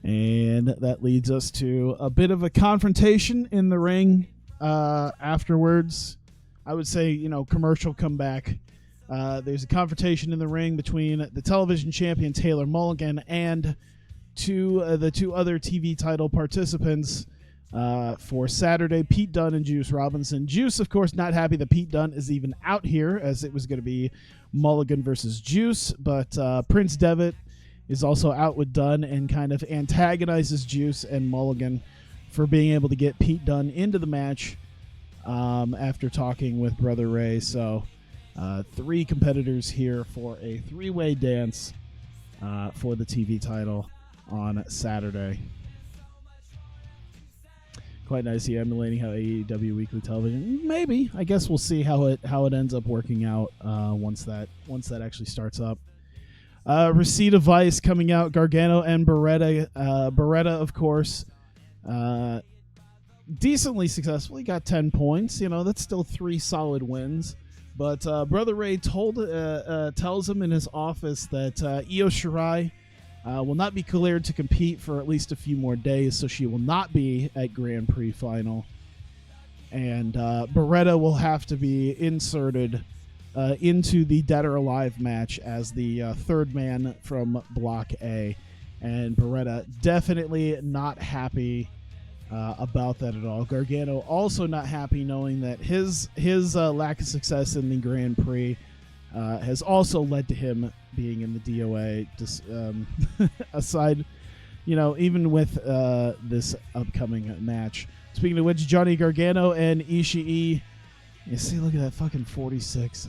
And that leads us to a bit of a confrontation in the ring afterwards. I would say, commercial comeback. There's a confrontation in the ring between the television champion Taylor Mulligan and the two other TV title participants for Saturday, Pete Dunne and Juice Robinson. Juice, of course, not happy that Pete Dunne is even out here, as it was going to be Mulligan versus Juice, but Prince Devitt is also out with Dunne and kind of antagonizes Juice and Mulligan for being able to get Pete Dunne into the match after talking with Brother Ray. So three competitors here for a three-way dance for the TV title on Saturday. Quite nice, emulating how AEW Weekly Television. Maybe, I guess we'll see how it ends up working out once that actually starts up. Receipt of Vice coming out, Gargano and Beretta. Beretta, of course, decently successfully got 10 points. That's still 3 solid wins. But Brother Ray tells him in his office that Io Shirai will not be cleared to compete for at least a few more days, so she will not be at Grand Prix Final. And Beretta will have to be inserted into the Dead or Alive match as the third man from Block A. And Beretta definitely not happy about that at all. Gargano also not happy, knowing that his lack of success in the Grand Prix has also led to him being in the DOA. Aside even with this upcoming match. Speaking of which, Johnny Gargano and Ishii. You see, look at that fucking 46.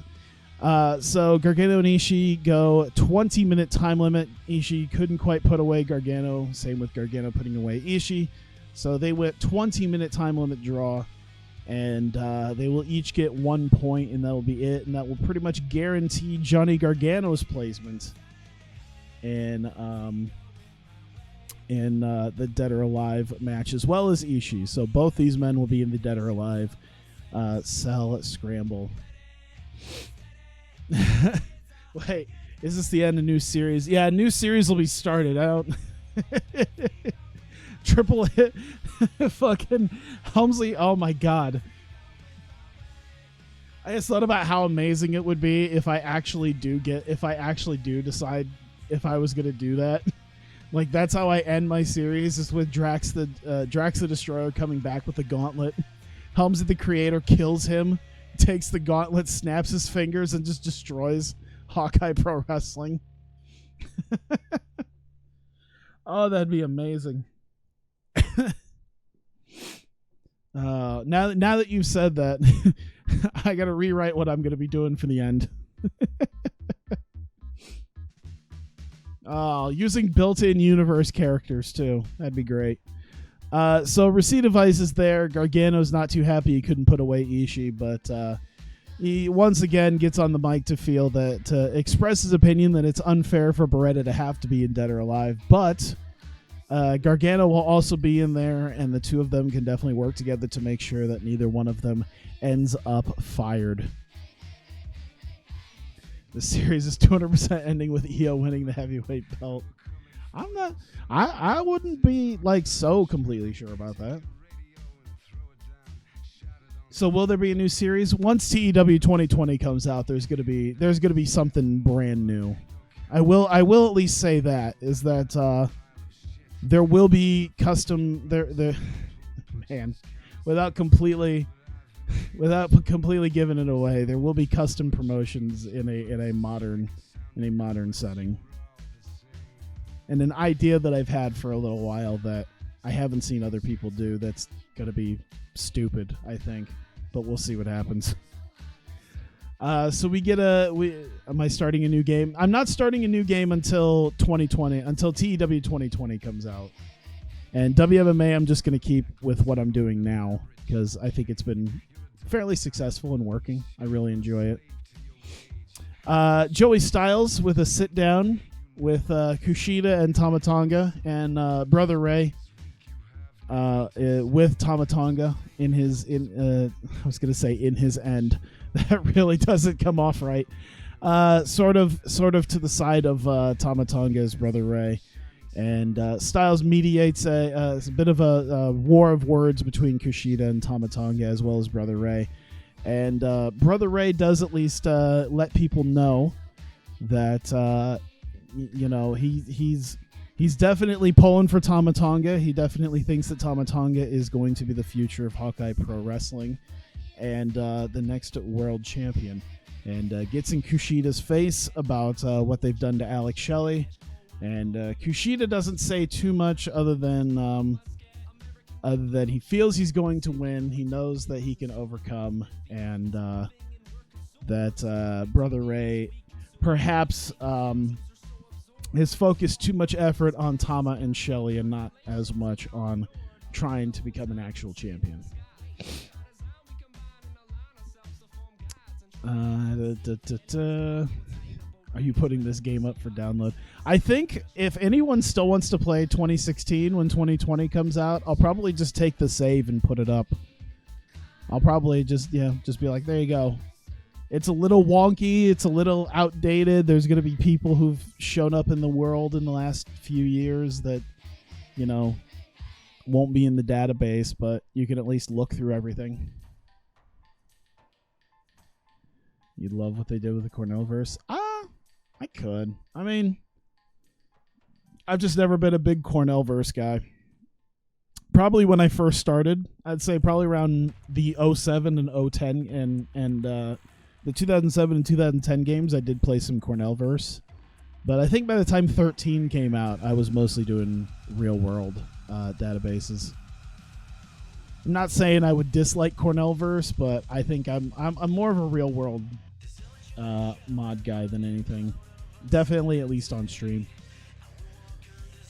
So Gargano and Ishii go 20-minute time limit. Ishii couldn't quite put away Gargano. Same with Gargano putting away Ishii. So they went 20-minute time limit draw. And they will each get 1 point, and that will be it. And that will pretty much guarantee Johnny Gargano's placement in the Dead or Alive match, as well as Ishii. So both these men will be in the Dead or Alive Cell Scramble. Wait, is this the end of new series? Yeah, new series will be started out. Triple hit. Fucking Helmsley. Oh my god. I just thought about how amazing it would be if I actually do decide if I was gonna do that. Like, that's how I end my series, is with Drax the Destroyer coming back with the gauntlet. Helmsley the Creator kills him, takes the gauntlet, snaps his fingers, and just destroys Hawkeye Pro Wrestling. Oh, that'd be amazing. Now that you've said that, I gotta rewrite what I'm gonna be doing for the end. Oh, using built-in universe characters too. That'd be great. So Receipt Device is there. Gargano's not too happy he couldn't put away Ishii, but he once again gets on the mic to express his opinion that it's unfair for Beretta to have to be in Dead or Alive, but Gargano will also be in there, and the two of them can definitely work together to make sure that neither one of them ends up fired. The series is 200% ending with Io winning the heavyweight belt. I wouldn't be like so completely sure about that. So will there be a new series? Once TEW 2020 comes out, there's gonna be something brand new. I will at least say that is that there will be custom there man, without completely giving it away, there will be custom promotions in a modern setting. And an idea that I've had for a little while that I haven't seen other people do that's going to be stupid, I think, but we'll see what happens. So am I starting a new game? I'm not starting a new game until 2020, until TEW 2020 comes out. And WMMA, I'm just going to keep with what I'm doing now because I think it's been fairly successful and working. I really enjoy it. Joey Styles with a sit down with Kushida and Tama Tonga, and Brother Ray with Tama Tonga in his end. That really doesn't come off right. Sort of to the side of Tama Tonga's Brother Ray. And Styles mediates a bit of a war of words between Kushida and Tama Tonga, as well as Brother Ray. And Brother Ray does at least let people know that he's definitely pulling for Tama Tonga. He definitely thinks that Tama Tonga is going to be the future of Hawkeye Pro Wrestling and the next world champion. And gets in Kushida's face about what they've done to Alex Shelley. And Kushida doesn't say too much other than he feels he's going to win. He knows that he can overcome, and that Brother Ray perhaps has focused too much effort on Tama and Shelley and not as much on trying to become an actual champion. Are you putting this game up for download? I think if anyone still wants to play 2016 when 2020 comes out, I'll probably just take the save and put it up. I'll probably just be like, there you go. It's a little wonky. It's a little outdated. There's going to be people who've shown up in the world in the last few years that, won't be in the database, but you can at least look through everything. You'd love what they did with the Cornellverse? I could. I mean, I've just never been a big Cornellverse guy. Probably when I first started, I'd say probably around the 07 and 010 and the 2007 and 2010 games, I did play some Cornellverse. But I think by the time 13 came out, I was mostly doing real-world databases. I'm not saying I would dislike Cornellverse, but I think I'm more of a real-world mod guy than anything. Definitely, at least on stream.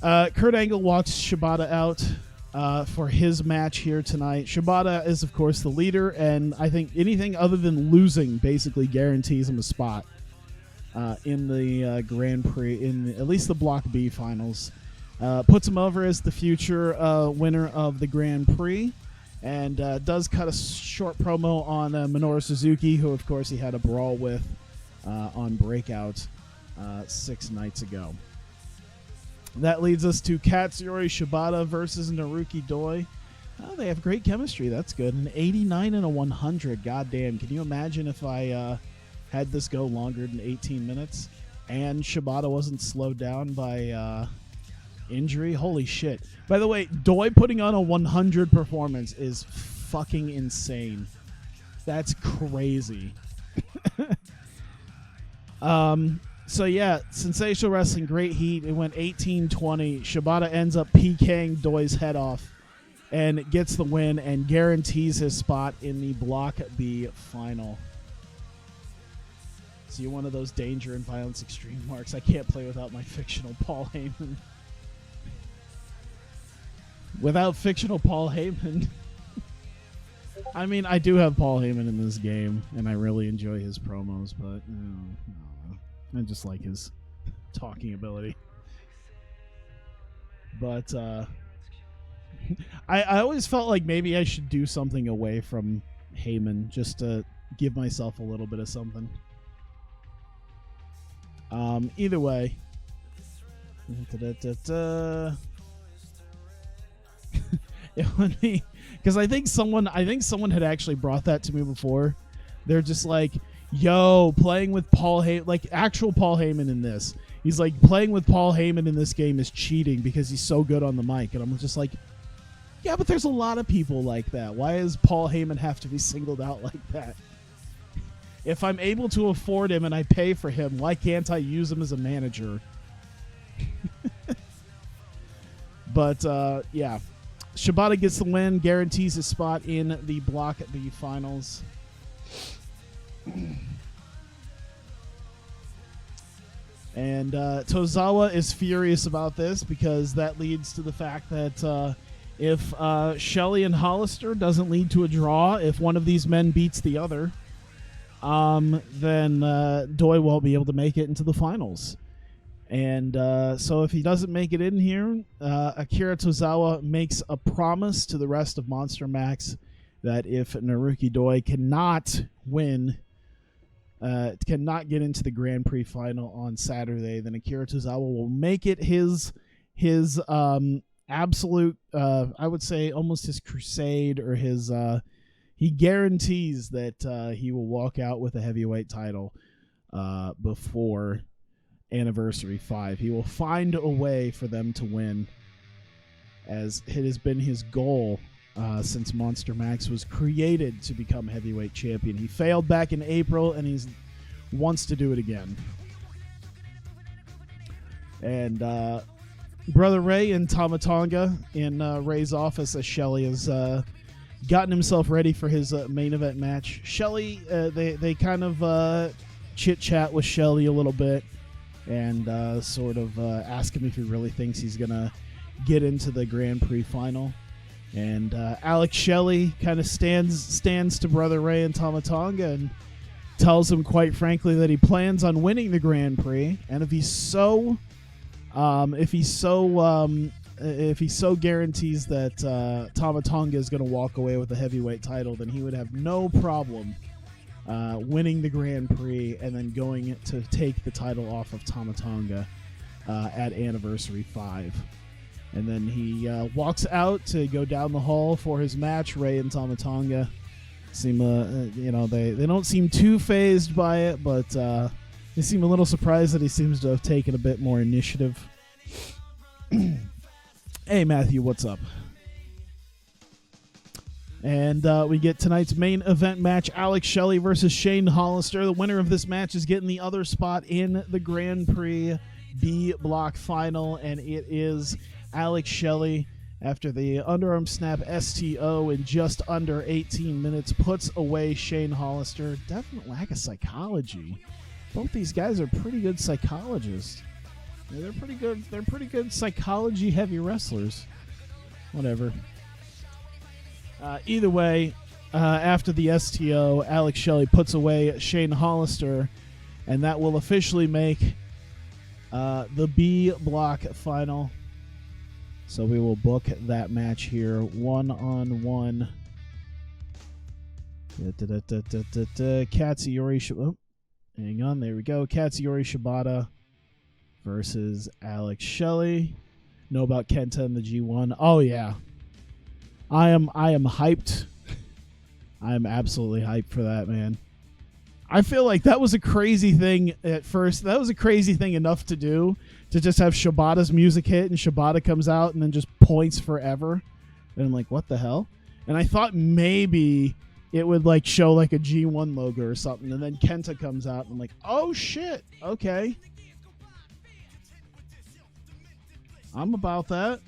Kurt Angle walks Shibata out for his match here tonight. Shibata is, of course, the leader, and I think anything other than losing basically guarantees him a spot in the Grand Prix, in at least the Block B finals. Puts him over as the future winner of the Grand Prix, and does cut a short promo on Minoru Suzuki, who, of course, he had a brawl with on Breakout 6 nights ago. That leads us to Katsuyori Shibata versus Naruki Doi. Oh, they have great chemistry. That's good. An 89 and a 100. God damn. Can you imagine if I had this go longer than 18 minutes and Shibata wasn't slowed down by injury? Holy shit. By the way, Doi putting on a 100 performance is fucking insane. That's crazy. So yeah, Sensational Wrestling, great heat. It went 18-20. Shibata ends up PKing Doi's head off and gets the win and guarantees his spot in the Block B final. So you're one of those danger and violence extreme marks. I can't play without my fictional Paul Heyman. Without fictional Paul Heyman. I mean, I do have Paul Heyman in this game, and I really enjoy his promos, but I just like his talking ability. But I always felt like maybe I should do something away from Heyman just to give myself a little bit of something. Either way. It would be, because I think someone had actually brought that to me before. They're just like, yo, playing with Paul Heyman, like actual Paul Heyman in this. He's like, playing with Paul Heyman in this game is cheating because he's so good on the mic. And I'm just like, yeah, but there's a lot of people like that. Why does Paul Heyman have to be singled out like that? If I'm able to afford him and I pay for him, why can't I use him as a manager? But, yeah. Shibata gets the win, guarantees his spot in the Block B finals. And Tozawa is furious about this because that leads to the fact that if Shelley and Hollister doesn't lead to a draw, if one of these men beats the other, then Doi won't be able to make it into the finals. And so if he doesn't make it in here, Akira Tozawa makes a promise to the rest of Monster Max that if Naruki Doi cannot win, cannot get into the Grand Prix final on Saturday, then Akira Tozawa will make it his absolute, I would say almost his crusade, or his, he guarantees that he will walk out with a heavyweight title before Anniversary 5. He will find a way for them to win, as it has been his goal since Monster Max was created to become heavyweight champion. He failed back in April, and he wants to do it again. And Brother Ray and Tamatonga in Ray's office, as Shelley has gotten himself ready for his main event match. Shelley, they kind of chit-chat with Shelley a little bit, and sort of ask him if he really thinks he's going to get into the Grand Prix final. And Alex Shelley kind of stands to Brother Ray and Tamatonga and tells him quite frankly that he plans on winning the Grand Prix, and if he so guarantees that Tamatonga is going to walk away with the heavyweight title, then he would have no problem winning the Grand Prix and then going to take the title off of Tamatonga at Anniversary 5. And then he walks out to go down the hall for his match. Ray and Tamatonga seem, they don't seem too phased by it, but they seem a little surprised that he seems to have taken a bit more initiative. Hey, Matthew, what's up? And we get tonight's main event match, Alex Shelley versus Shane Hollister. The winner of this match is getting the other spot in the Grand Prix B block final, and it is Alex Shelley, after the underarm snap STO in just under 18 minutes, puts away Shane Hollister. Definite lack of psychology. Both these guys are pretty good psychologists. Yeah, they're pretty good. They're pretty good psychology-heavy wrestlers. Whatever. Either way, after the STO, Alex Shelley puts away Shane Hollister, and that will officially make the B block final. So we will book that match here, 1-on-1. Katsuyori, oh, hang on, there we go. Katsuyori Shibata versus Alex Shelley. Know about Kenta and the G1? Oh yeah, I am hyped. I am absolutely hyped for that, man. I feel like that was a crazy thing at first. That was a crazy thing enough to do, to just have Shibata's music hit and Shibata comes out and then just points forever. And I'm like, what the hell? And I thought maybe it would like show like a G1 logo or something. And then Kenta comes out and I'm like, oh shit, okay. I'm about that.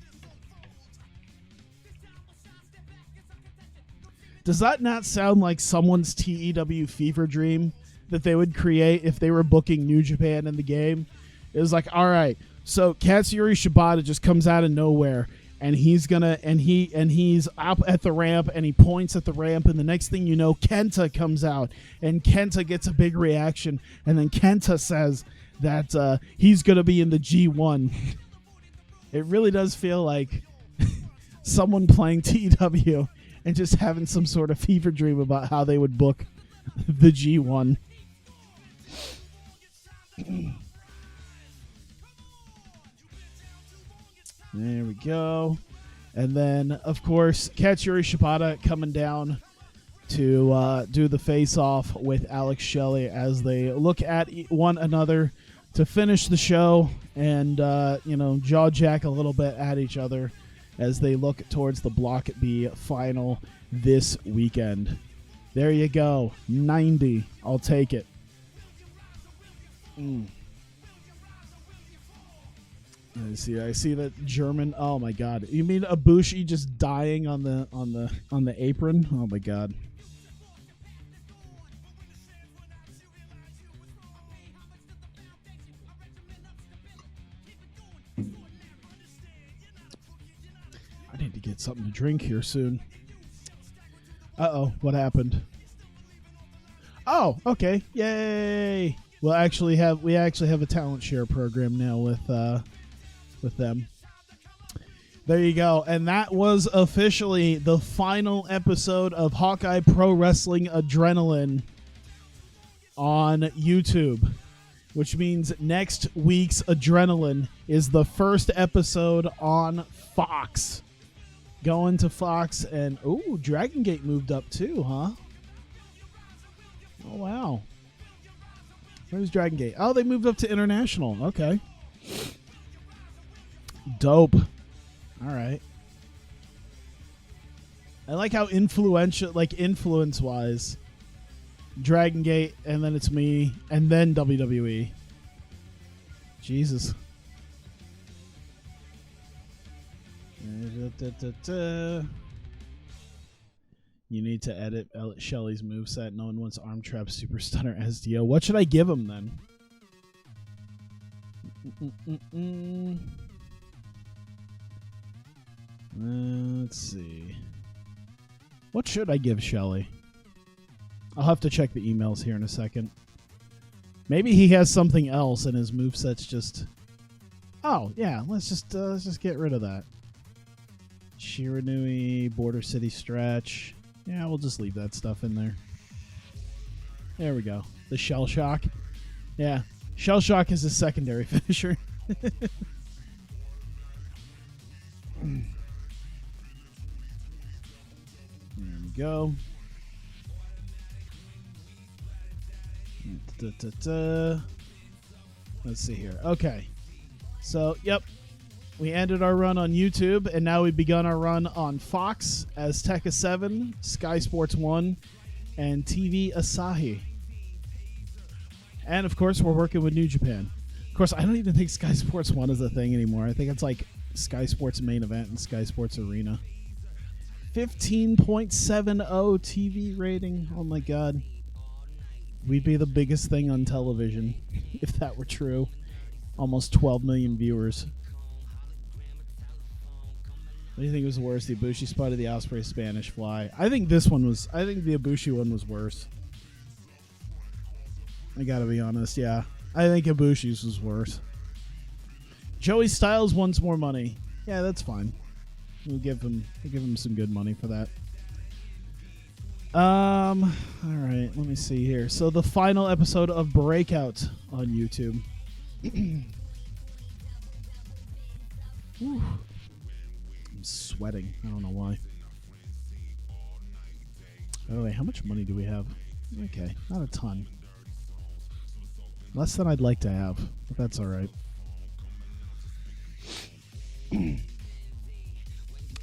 Does that not sound like someone's TEW fever dream that they would create if they were booking New Japan in the game? It was like, all right, so Katsuyori Shibata just comes out of nowhere, and he's up at the ramp, and he points at the ramp, and the next thing you know, Kenta comes out, and Kenta gets a big reaction, and then Kenta says that he's gonna be in the G1. It really does feel like someone playing TEW and just having some sort of fever dream about how they would book the G1. There we go. And then, of course, Katsuyori Shibata coming down to do the face-off with Alex Shelley as they look at one another to finish the show and, jaw jack a little bit at each other as they look towards the Block B final this weekend. There you go. 90. I'll take it. I see that German. Oh my god. You mean Ibushi just dying on the apron? Oh my god. I need to get something to drink here soon. Uh-oh, what happened? Oh, okay. Yay. We actually have a talent share program now with them. There you go. And that was officially the final episode of Hawkeye Pro Wrestling Adrenaline on YouTube, which means next week's Adrenaline is the first episode on Fox. Going to Fox, and ooh, Dragon Gate moved up too, huh? Oh wow. Where's Dragon Gate? Oh, they moved up to international. Okay. Dope. All right. I like how influential, like influence-wise, Dragon Gate, and then it's me, and then WWE. Jesus. You need to edit Shelley's moveset. No one wants Arm Trap Super Stunner SDO. What should I give him then? Let's see. What should I give Shelley? I'll have to check the emails here in a second. Maybe he has something else and his moveset's just... Oh, yeah. Let's just get rid of that. Shiranui, Border City Stretch. Yeah, we'll just leave that stuff in there. There we go. The Shell Shock. Yeah. Shell Shock is a secondary finisher. There we go. Let's see here. Okay. So, yep. We ended our run on YouTube, and now we've begun our run on Fox, Azteca 7, Sky Sports 1, and TV Asahi. And, of course, we're working with New Japan. Of course, I don't even think Sky Sports 1 is a thing anymore. I think it's like Sky Sports Main Event and Sky Sports Arena. 15.70 TV rating. Oh my god. We'd be the biggest thing on television if that were true. Almost 12 million viewers. What do you think was the worst? The Ibushi spot or the Ospreay Spanish Fly? I think the Ibushi one was worse. I gotta be honest, yeah. I think Ibushi's was worse. Joey Styles wants more money. Yeah, that's fine. We'll give him some good money for that. All right, let me see here. So the final episode of Breakout on YouTube. I'm sweating. I don't know why. Oh wait, how much money do we have? Okay, not a ton. Less than I'd like to have, but that's all right.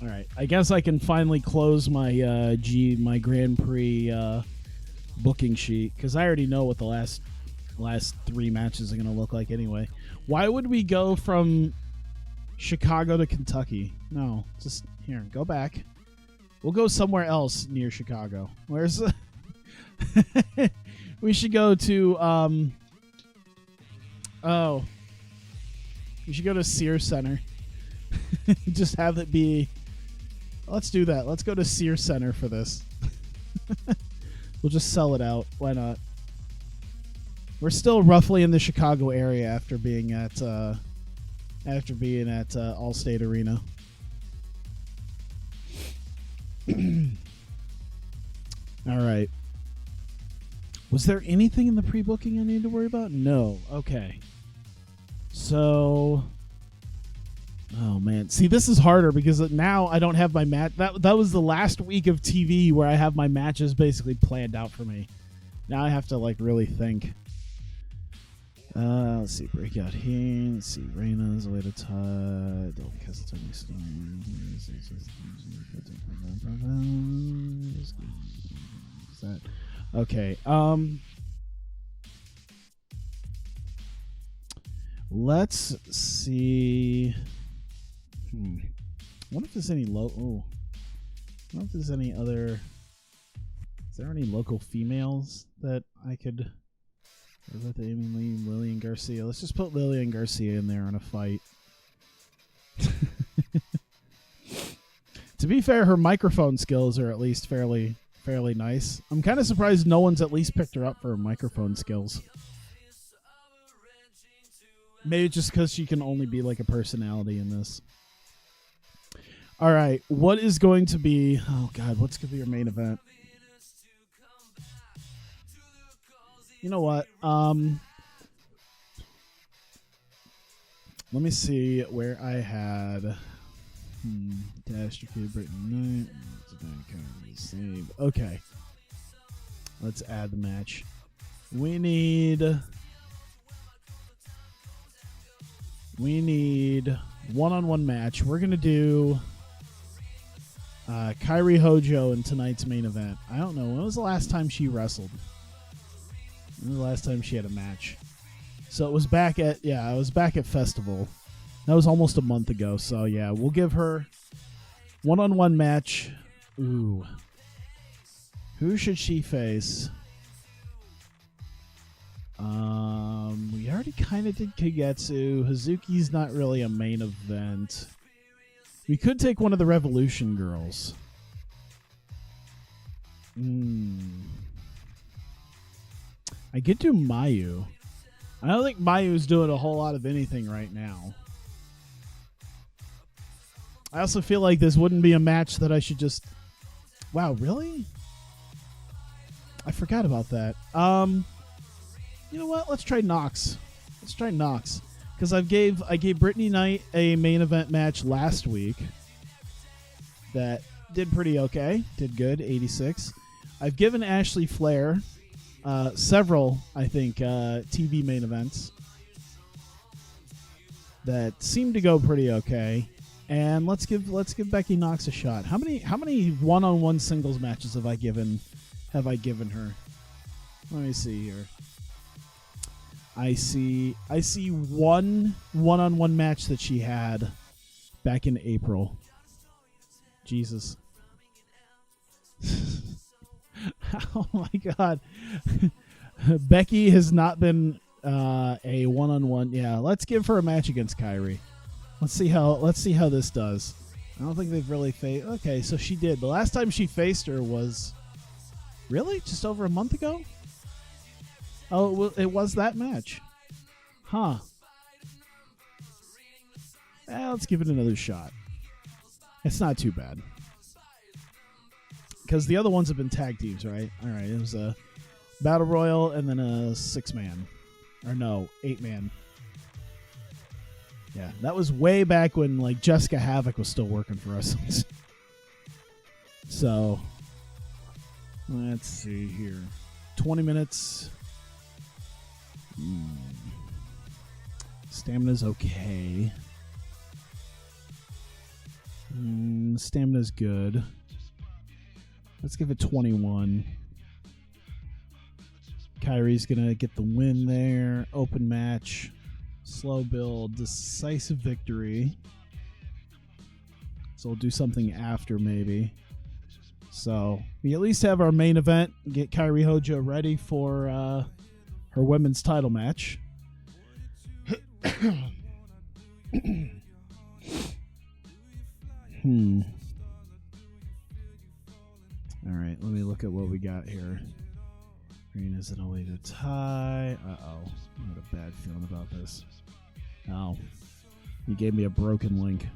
All right, I guess I can finally close my my Grand Prix booking sheet because I already know what the last 3 matches are going to look like anyway. Why would we go from Chicago to Kentucky? No, just here, go back. We'll go somewhere else near Chicago. Where's we should go to we should go to Sears Center. Just have it be. Let's do that. Let's go to Sears Center for this. We'll just sell it out. Why not? We're still roughly in the Chicago area after being at Allstate Arena. All right. Was there anything in the pre-booking I need to worry about? No. Okay. So, oh man, see, this is harder because now I don't have my match. That was the last week of TV where I have my matches basically planned out for me. Now I have to like really think. Let's see, breakout here. Let's see, Reina's away to Todd. Is that okay? Let's see. What if there's any what if there's any other? Is there any local females that I could? Is that the Amy Lee, Lillian Garcia? Let's just put Lillian Garcia in there in a fight. To be fair, her microphone skills are at least fairly nice. I'm kind of surprised no one's at least picked her up for her microphone skills. Maybe just because she can only be like a personality in this. All right, what is going to be? Oh God, what's going to be your main event? You know what? Let me see where I had Dash defeated Britain Knight. Okay. Let's add the match. We need one-on-one match. We're gonna do Kairi Hojo in tonight's main event. I don't know. When was the last time she wrestled? When was the last time she had a match? So it was back at Festival. That was almost a month ago. So yeah, we'll give her one-on-one match. Ooh. Who should she face? We already kind of did Kagetsu. Hazuki's not really a main event. We could take one of the Revolution girls. I could do Mayu. I don't think Mayu's doing a whole lot of anything right now. I also feel like this wouldn't be a match that I should just... Wow, really? I forgot about that. You know what? Let's try Nox. Because I gave Brittany Knight a main event match last week that did pretty okay. Did good, 86. I've given Ashley Flair several, I think, TV main events that seemed to go pretty okay. And let's give Becky Knox a shot. How many one-on-one singles matches have I given her? Let me see here. I see one-on-one match that she had back in April. Jesus. Oh my God. Becky has not been a one-on-one. Yeah, let's give her a match against Kyrie. Let's see how this does. I don't think they've really faced. Okay, so she did. The last time she faced her was really just over a month ago. Oh, it was that match. Huh. Let's give it another shot. It's not too bad. Because the other ones have been tag teams, right? All right, it was a Battle Royal and then a 6-man. Or no, 8-man. Yeah, that was way back when like Jessica Havoc was still working for us. So, let's see here. 20 minutes. Stamina's okay. Stamina's good. Let's give it 21. Kyrie's going to get the win there. Open match. Slow build. Decisive victory. So we'll do something after maybe. So we at least have our main event. Get Kairi Hojo ready for her women's title match. All right, let me look at what we got here. Green is an elated tie. Uh-oh. I had a bad feeling about this. Oh. You gave me a broken link.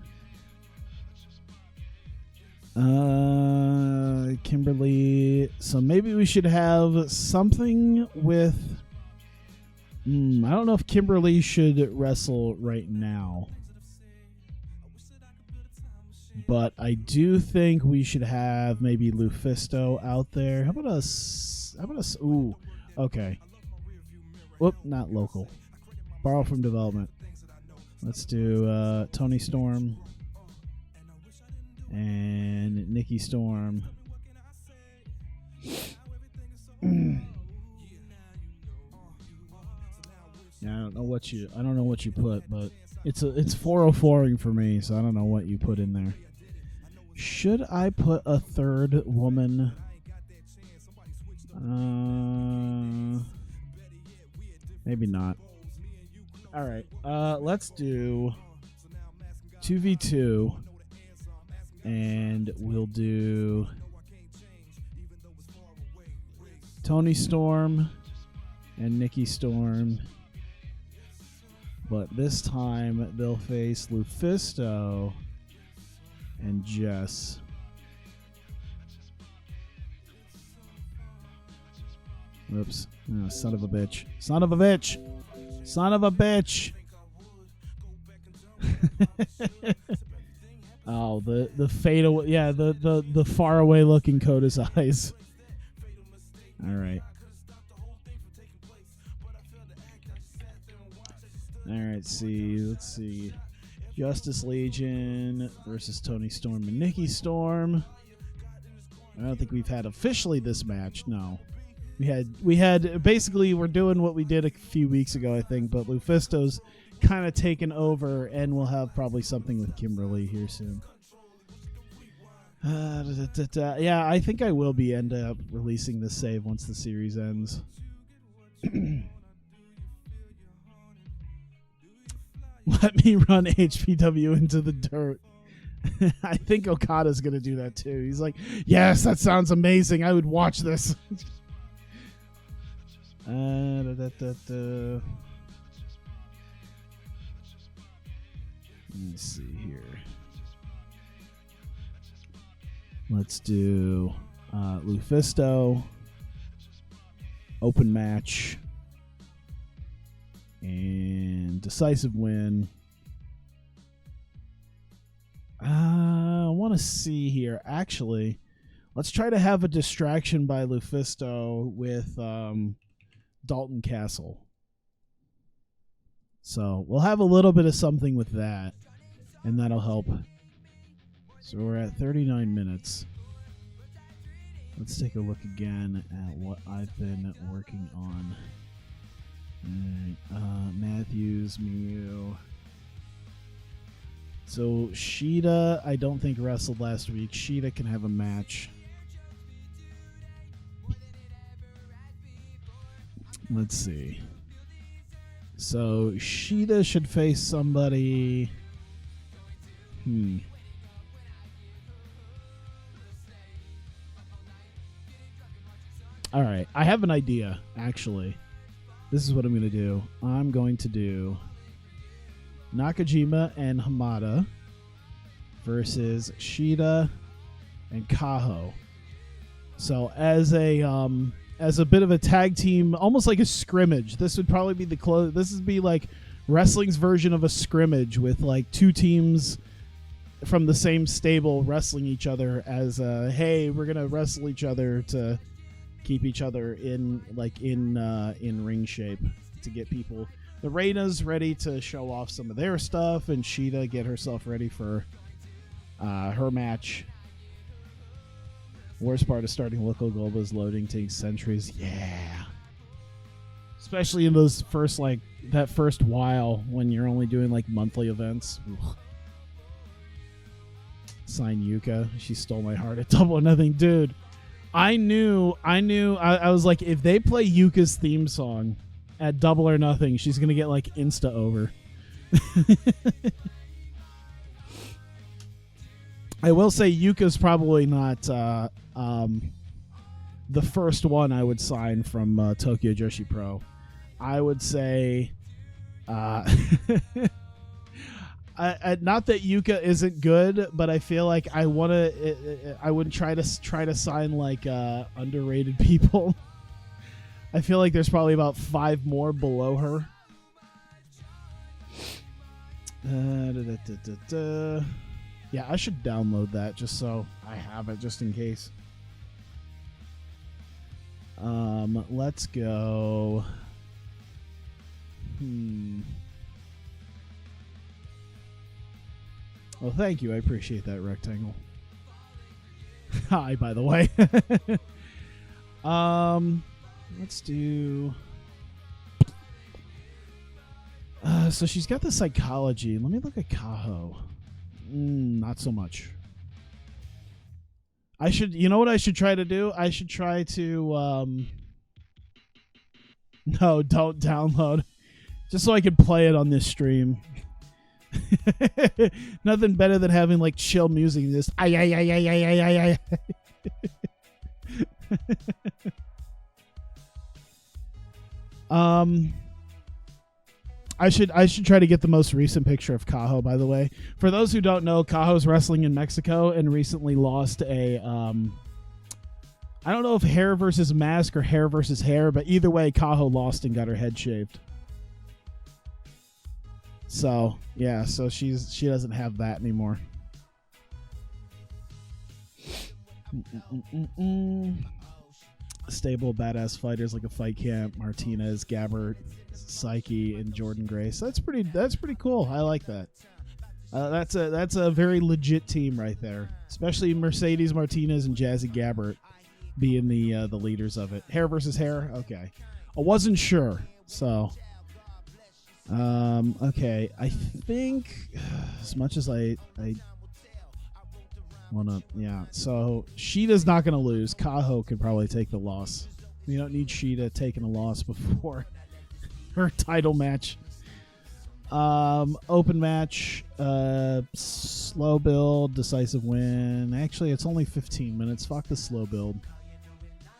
Kimberly. So maybe we should have something with... I don't know if Kimberly should wrestle right now. But I do think we should have maybe Lufisto out there. How about us? Ooh, okay. Whoop, not local. Borrow from development. Let's do Tony Storm and Nikki Storm. Yeah, I don't know what you put, but it's 404ing for me, so I don't know what you put in there. Should I put a third woman? Maybe not. All right. Let's do 2v2, and we'll do Tony Storm and Nikki Storm. But this time they'll face Lufisto and Jess. Oops. Oh, son of a bitch. Son of a bitch. Son of a bitch. Oh, the fade away. Yeah, the far away looking Coda's eyes. All right. Let's see. Justice Legion versus Tony Storm and Nikki Storm. I don't think we've had officially this match. No. We had basically we're doing what we did a few weeks ago, I think, but Lufisto's kind of taken over, and we'll have probably something with Kimberly here soon. Yeah, I think I will end up releasing this save once the series ends. Let me run HPW into the dirt. I think Okada's going to do that too. He's like, yes, that sounds amazing. I would watch this. Let me see here. Let's do Lufisto. Open match. And decisive win. I want to see here. Actually, let's try to have a distraction by Lufisto with Dalton Castle. So we'll have a little bit of something with that, and that'll help. So we're at 39 minutes. Let's take a look again at what I've been working on. Excuse me. So Sheeta, I don't think wrestled last week. Sheeta can have a match. Let's see. So Sheeta should face somebody. All right, I have an idea, actually. This is what I'm going to do. I'm going to do Nakajima and Hamada versus Sheeta and Kaho. So as a bit of a tag team, almost like a scrimmage. This would probably be this would be like wrestling's version of a scrimmage with like two teams from the same stable wrestling each other as hey, we're going to wrestle each other to keep each other in ring shape, to get people, the Reinas, ready to show off some of their stuff, and Sheeta get herself ready for her match. Worst part of starting local global is loading, takes centuries. Yeah, especially in those first that first while when you're only doing like monthly events. Ugh. Sign Yuka. She stole my heart at Double or Nothing, dude. I was like, if they play Yuka's theme song at Double or Nothing, she's going to get like insta over. I will say Yuka's probably not the first one I would sign from Tokyo Joshi Pro. I would say not that Yuka isn't good, but I feel like I would try to sign like underrated people. I feel like there's probably about 5 more below her. Yeah, I should download that just so I have it, just in case. Let's go. Oh, thank you. I appreciate that, Rectangle. Hi, by the way. Let's do... so she's got the psychology. Let me look at Kaho. Not so much. You know what I should try to do? I should try to... No, don't download. Just so I can play it on this stream. Nothing better than having like chill music. Just I. I should try to get the most recent picture of Kaho, by the way. For those who don't know, Kaho's wrestling in Mexico and recently lost a I don't know if hair versus mask or hair versus hair, but either way, Kaho lost and got her head shaved. So yeah, so she doesn't have that anymore. Stable badass fighters like a Fight Camp, Martinez, Gabbert, Psyche, and Jordan Grace. That's pretty cool. I like that. That's a very legit team right there. Especially Mercedes Martinez and Jazzy Gabbert being the leaders of it. Hair versus hair. Okay, I wasn't sure. So. Okay, I think as much as I wanna, yeah. So Sheeta's not gonna lose. Kaho could probably take the loss. We don't need Sheeta taking a loss before her title match. Open match, slow build, decisive win. Actually, it's only 15 minutes. Fuck the slow build.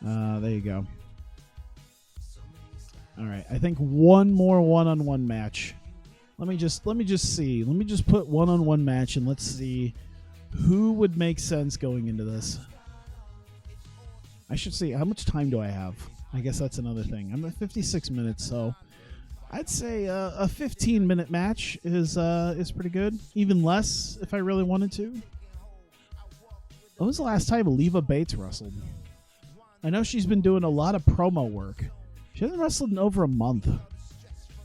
There you go. All right, I think one more one-on-one match. Let me just see. Let me just put one-on-one match and let's see who would make sense going into this. I should see how much time do I have. I guess that's another thing. I'm at 56 minutes, so I'd say a 15-minute match is pretty good. Even less if I really wanted to. When was the last time Leva Bates wrestled? I know she's been doing a lot of promo work. She hasn't wrestled in over a month.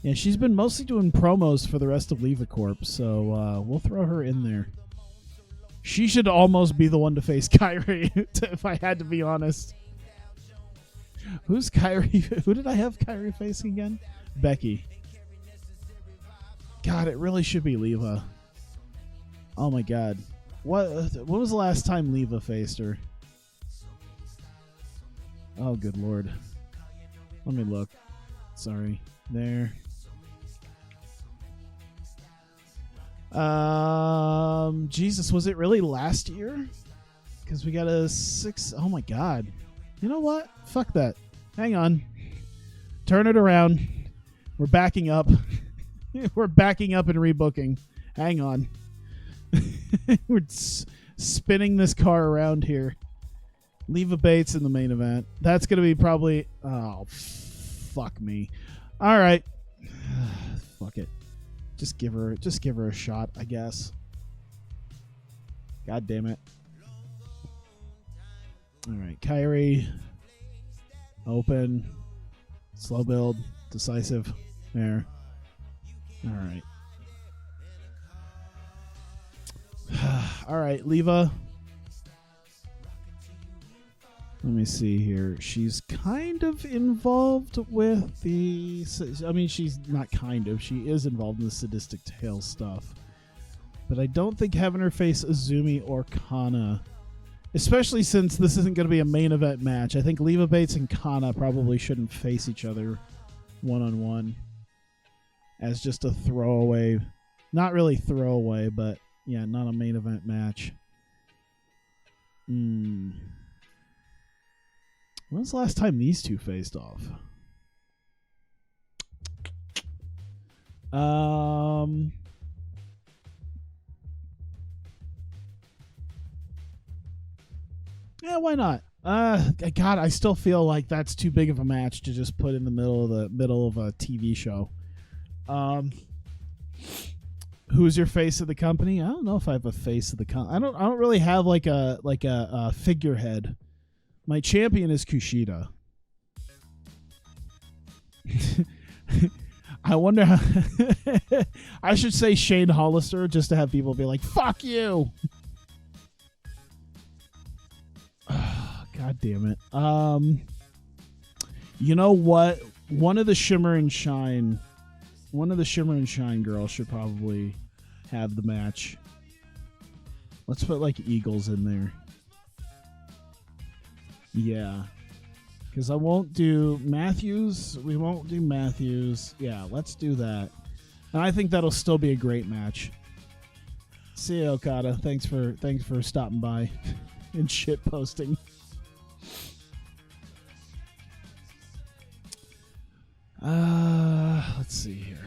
Yeah, she's been mostly doing promos for the rest of Leva Corp, so we'll throw her in there. She should almost be the one to face Kyrie, if I had to be honest. Who's Kyrie? Who did I have Kyrie facing again? Becky. God, it really should be Leva. Oh my God. When was the last time Leva faced her? Oh, good Lord. Let me look. Sorry. There. Jesus, was it really last year? Because we got a 6. Oh my God. You know what? Fuck that. Hang on. Turn it around. We're backing up. We're backing up and rebooking. Hang on. We're spinning this car around here. Leva Bates in the main event. That's going to be probably... Oh, fuck me. All right. Fuck it. Just give her a shot, I guess. God damn it. All right, Kyrie. Open. Slow build. Decisive. There. All right. All right, Leva. Let me see here. She's kind of involved with the... I mean, she's not kind of. She is involved in the sadistic tale stuff. But I don't think having her face Azumi or Kana, especially since this isn't going to be a main event match, I think Leva Bates and Kana probably shouldn't face each other one-on-one as just a throwaway. Not really throwaway, but yeah, not a main event match. When's the last time these two faced off? Yeah, why not? God, I still feel like that's too big of a match to just put in the middle of a TV show. Who's your face of the company? I don't know if I have a face of the company. I don't really have like a figurehead. My champion is Kushida. I wonder how... I should say Shane Hollister just to have people be like, fuck you! God damn it. You know what? One of the Shimmer and Shine girls should probably have the match. Let's put like Eagles in there. Yeah. Because I won't do Matthews. We won't do Matthews. Yeah, let's do that. And I think that'll still be a great match. See you, Okada. Thanks for stopping by and shit posting. Let's see here.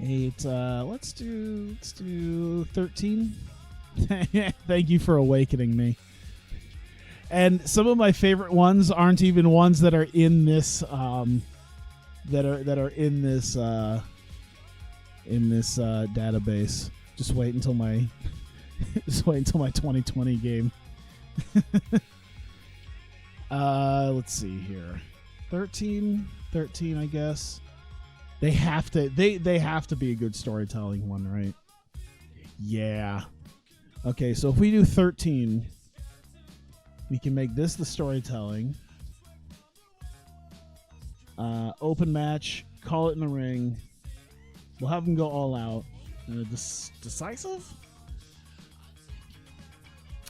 8. Let's do 13. Thank you for awakening me. And some of my favorite ones aren't even ones that are in this that are in this database. Just wait until my 2020 game. Let's see here. 13, I guess. They have to be a good storytelling one, right? Yeah. Okay, so if we do 13, we can make this the storytelling. Open match, call it in the ring. We'll have them go all out. Decisive?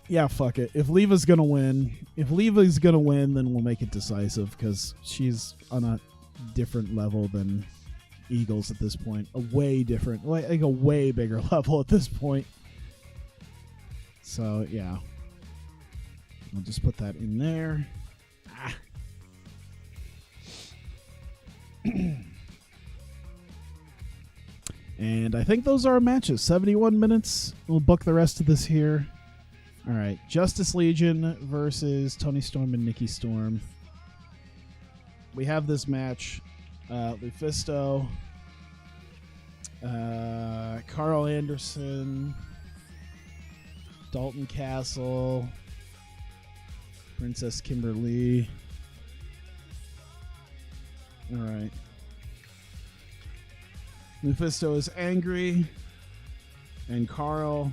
Yeah, fuck it. If Leva's gonna win, then we'll make it decisive because she's on a different level than Eagles at this point. A way different, like a way bigger level at this point. So yeah, I'll just put that in there. And I think those are our matches. 71 minutes. We'll book the rest of this here. All right, Justice Legion versus Tony Storm and Nikki Storm. We have this match. Lufisto, Carl Anderson, Dalton Castle, Princess Kimberly. All right. Lufisto is angry, and Carl...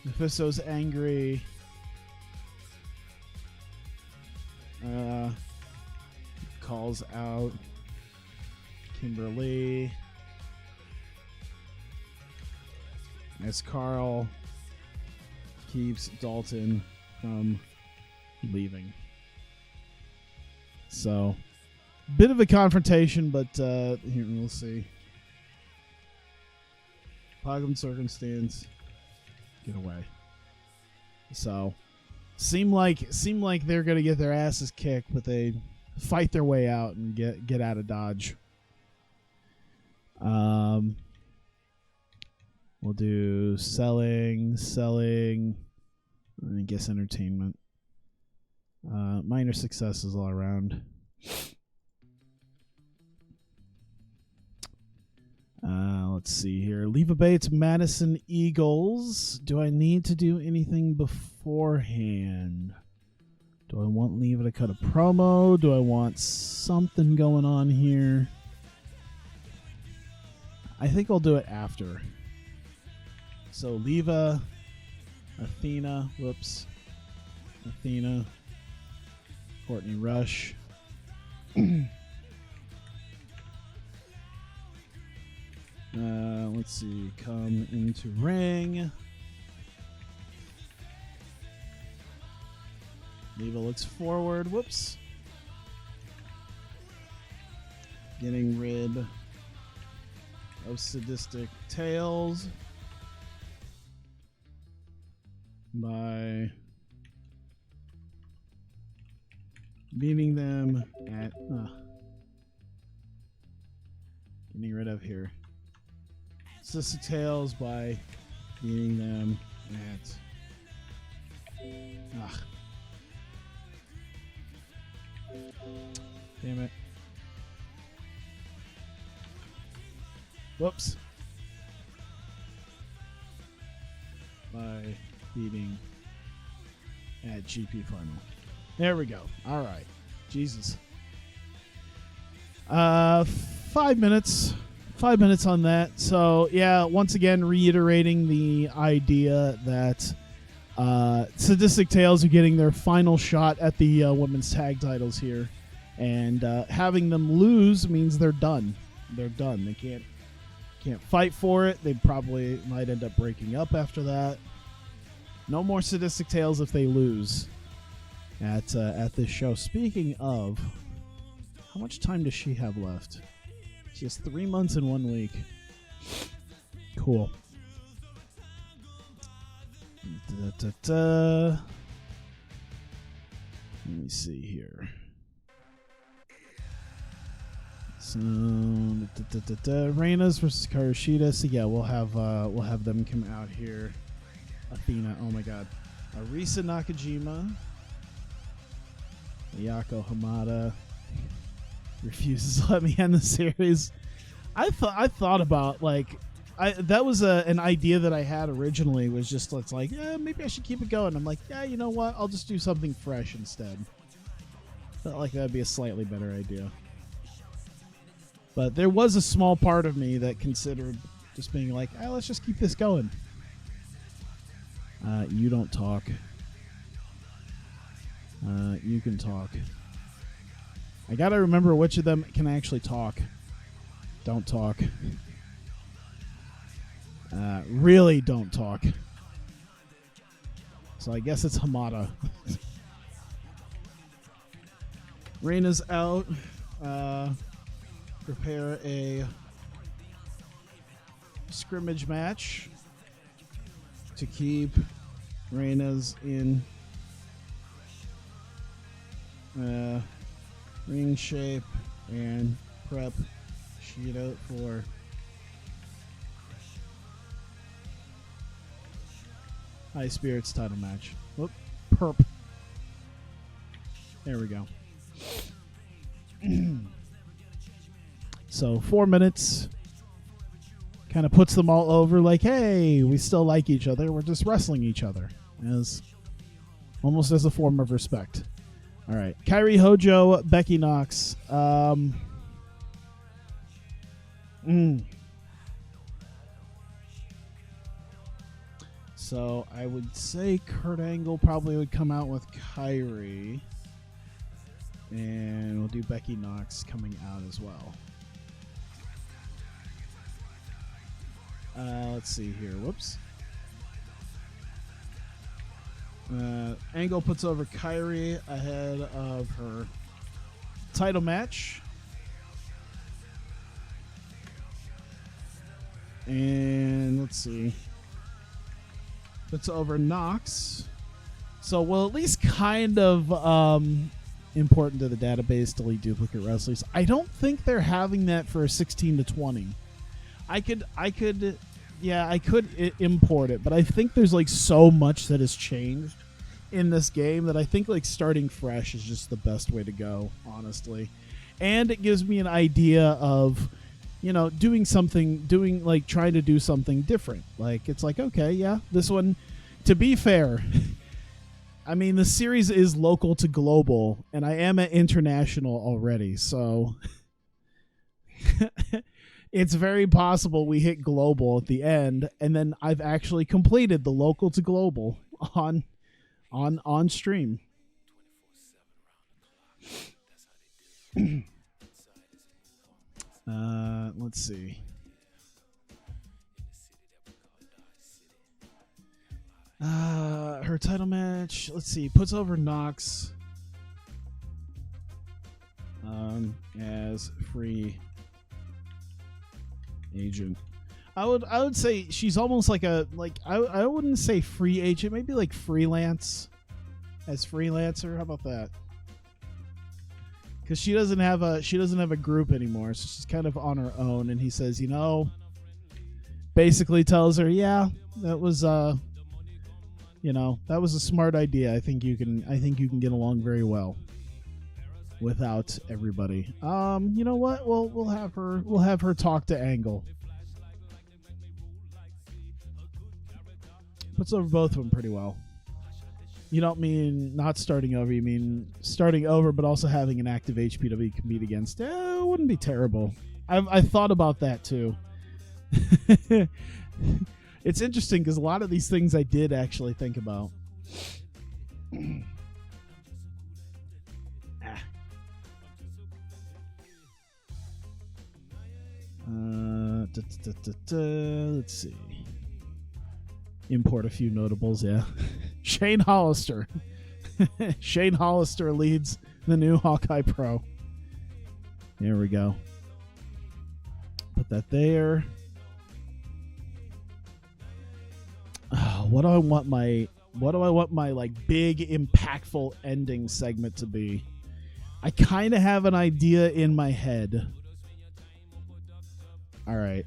Mephisto's angry. Calls out Kimberly. As Carl keeps Dalton from leaving. So, bit of a confrontation, but here we'll see. Pogum circumstance. Get away. So, seem like they're gonna get their asses kicked, but they fight their way out and get out of Dodge. We'll do selling, and I guess entertainment. Minor successes all around. Let's see here. Leva Bates, Madison Eagles. Do I need to do anything beforehand? Do I want Leva to cut a promo? Do I want something going on here? I think I'll do it after. So Leva, Athena, Courtney Rush. Let's see. Come into ring. Leva looks forward. Whoops. Getting rid of sadistic tails by beating them at getting rid of here. Sadistic tails by beating them at damn it. Whoops. By beating at GP Final. There we go. All right. Jesus. 5 minutes. 5 minutes on that. So, yeah, once again, reiterating the idea that Sadistic Tales are getting their final shot at the women's tag titles here. And having them lose means they're done. They're done. They can't fight for it. They probably might end up breaking up after that. No more Sadistic Tales if they lose at this show. Speaking of, how much time does she have left? She has 3 months and 1 week. Cool. Let me see here. So, Reina's versus Karushida. So yeah, we'll have them come out here. Athena. Oh my God. Arisa Nakajima. Miyako Hamada refuses to let me end the series. I thought about that was an idea that I had originally, was just yeah, maybe I should keep it going. I'm like, yeah, you know what? I'll just do something fresh instead. Felt like that'd be a slightly better idea. But there was a small part of me that considered just being like, let's just keep this going. You don't talk. You can talk. I gotta remember which of them can actually talk. Don't talk. Really don't talk. So I guess it's Hamada. Reina's out. Prepare a scrimmage match to keep Reina's in ring shape and prep sheet out for High Spirits title match. Whoop, perp. There we go. So 4 minutes kind of puts them all over like, hey, we still like each other. We're just wrestling each other almost as a form of respect. All right. Kairi Hojo, Becky Knox. So I would say Kurt Angle probably would come out with Kairi. And we'll do Becky Knox coming out as well. Let's see here. Whoops. Angle puts over Kyrie ahead of her title match. And let's see. Puts over Nox. So we'll at least kind of important to the database delete duplicate wrestlers. I don't think they're having that for a 16 to 20. I could import it, but I think there's like so much that has changed in this game that I think like starting fresh is just the best way to go, honestly. And it gives me an idea of, you know, trying to do something different. Like, it's like, okay, yeah, this one, to be fair, I mean, the series is local to global, and I am at international already, so it's very possible we hit global at the end, and then I've actually completed the local to global on stream. Let's see. Her title match, let's see, puts over Nox as free agent. I would say she's almost like I wouldn't say free agent, maybe like freelance as freelancer. How about that? Because she doesn't have a group anymore, so she's kind of on her own. And he says, you know, basically tells her, yeah, that was you know, that was a smart idea. I think you can get along very well without everybody. You know what? We'll have her talk to Angle. Puts over both of them pretty well. You don't mean not starting over, you mean starting over but also having an active HPW compete against. It wouldn't be terrible. I thought about that too. It's interesting because a lot of these things I did actually think about. Let's see. Import a few notables, yeah. Shane Hollister. Shane Hollister leads the new Hawkeye Pro. There we go. Put that there. What do I want my like big impactful ending segment to be? I kind of have an idea in my head. All right.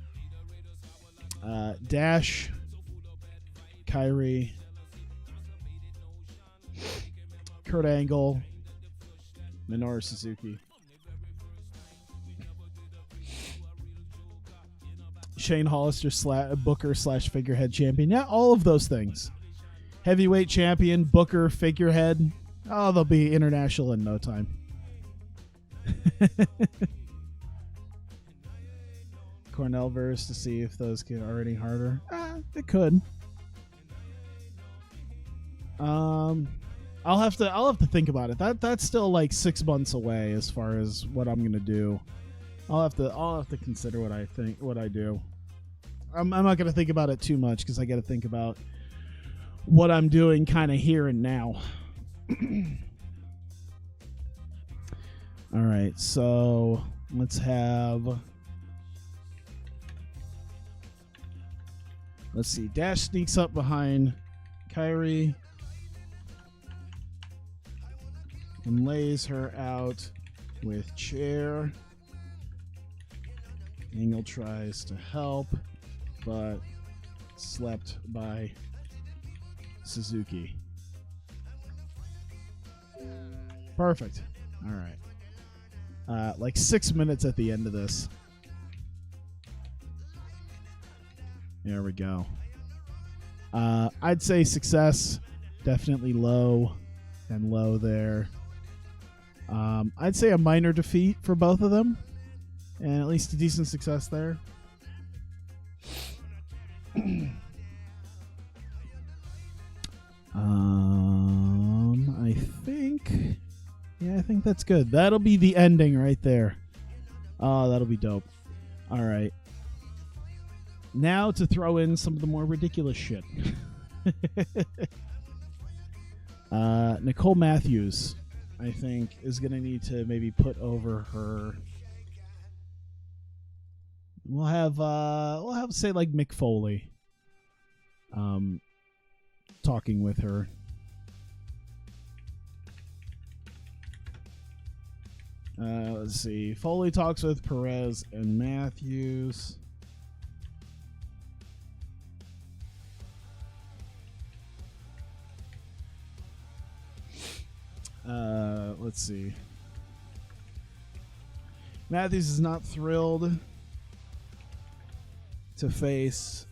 Dash, Kyrie, Kurt Angle, Minoru Suzuki, Shane Hollister Booker / figurehead champion. Yeah, all of those things. Heavyweight champion, Booker, figurehead. Oh, they'll be international in no time. Cornell verse to see if those get already harder. It could. I'll have to think about it. That's still like 6 months away as far as what I'm gonna do. I'll have to consider what I do. I'm not gonna think about it too much because I got to think about what I'm doing kind of here and now. All right, so let's see. Dash sneaks up behind Kyrie and lays her out with chair. Angle tries to help, but slept by Suzuki. Perfect. All right. Like 6 minutes at the end of this. There we go. I'd say success. Definitely low and low there. I'd say a minor defeat for both of them. And at least a decent success there. I think that's good. That'll be the ending right there. Oh, that'll be dope. All right. Now to throw in some of the more ridiculous shit. Nicole Matthews, I think, is going to need to maybe put over her. We'll have say like Mick Foley, talking with her. Let's see. Foley talks with Perez and Matthews. Let's see. Matthews is not thrilled to face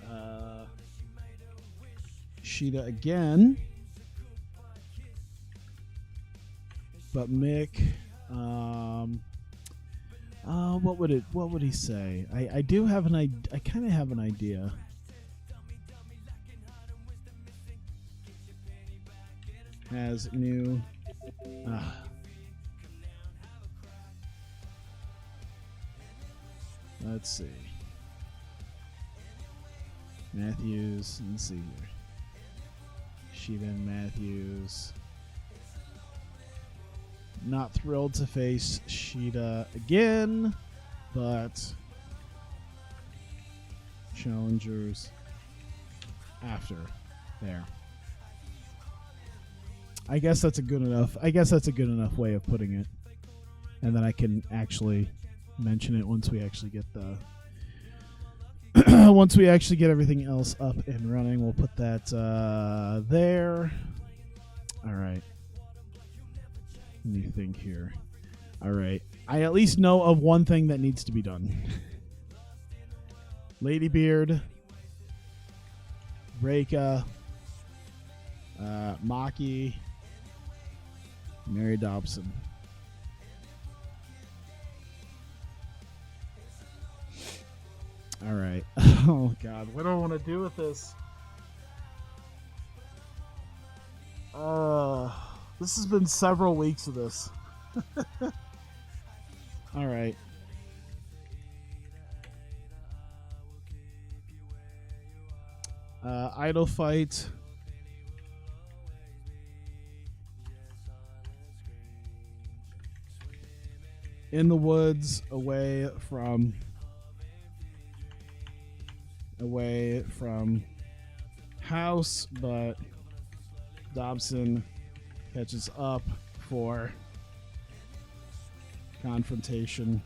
Shida again, but Mick, what would he say? I do have an idea. I kind of have an idea. Has new. Let's see. Matthews. Let's see here. Shida and Matthews. Not thrilled to face Shida again, but challengers after there. I guess that's a good enough way of putting it. And then I can actually mention it once we actually get the once we actually get everything else up and running. We'll put that there. All right. Let me think here. All right. I at least know of one thing that needs to be done. Lady Beard, Reika, Maki, Mary Dobson. All right. Oh, God. What do I want to do with this? This has been several weeks of this. All right. Idol fight. In the woods, away from house, but Dobson catches up for confrontation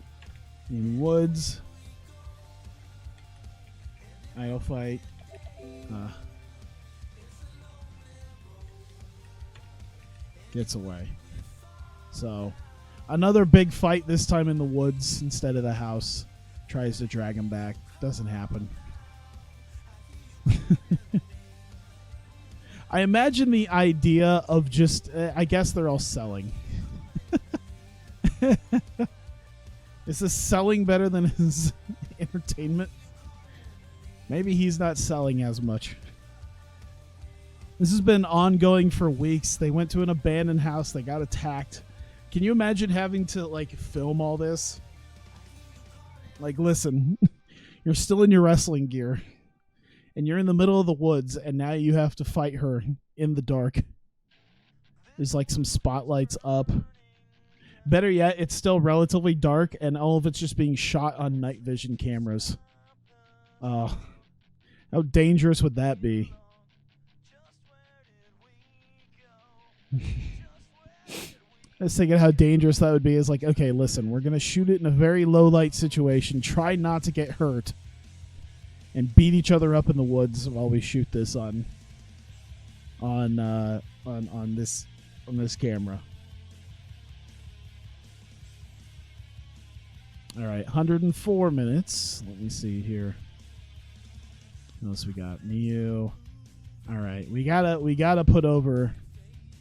in woods. Idol fight. Gets away. So another big fight, this time in the woods instead of the house. Tries to drag him back. Doesn't happen. I imagine the idea of just, I guess they're all selling. Is this selling better than his entertainment? Maybe he's not selling as much. This has been ongoing for weeks. They went to an abandoned house. They got attacked. Can you imagine having to, like, film all this? Like, listen, you're still in your wrestling gear. And you're in the middle of the woods, and now you have to fight her in the dark. There's like some spotlights up. Better yet, it's still relatively dark, and all of it's just being shot on night vision cameras. How dangerous would that be? I was thinking how dangerous that would be. Is like, okay, listen, we're going to shoot it in a very low light situation. Try not to get hurt. And beat each other up in the woods while we shoot this on this camera. All right, 104 minutes. Let me see here. What else we got? Neo. All right, we gotta put over.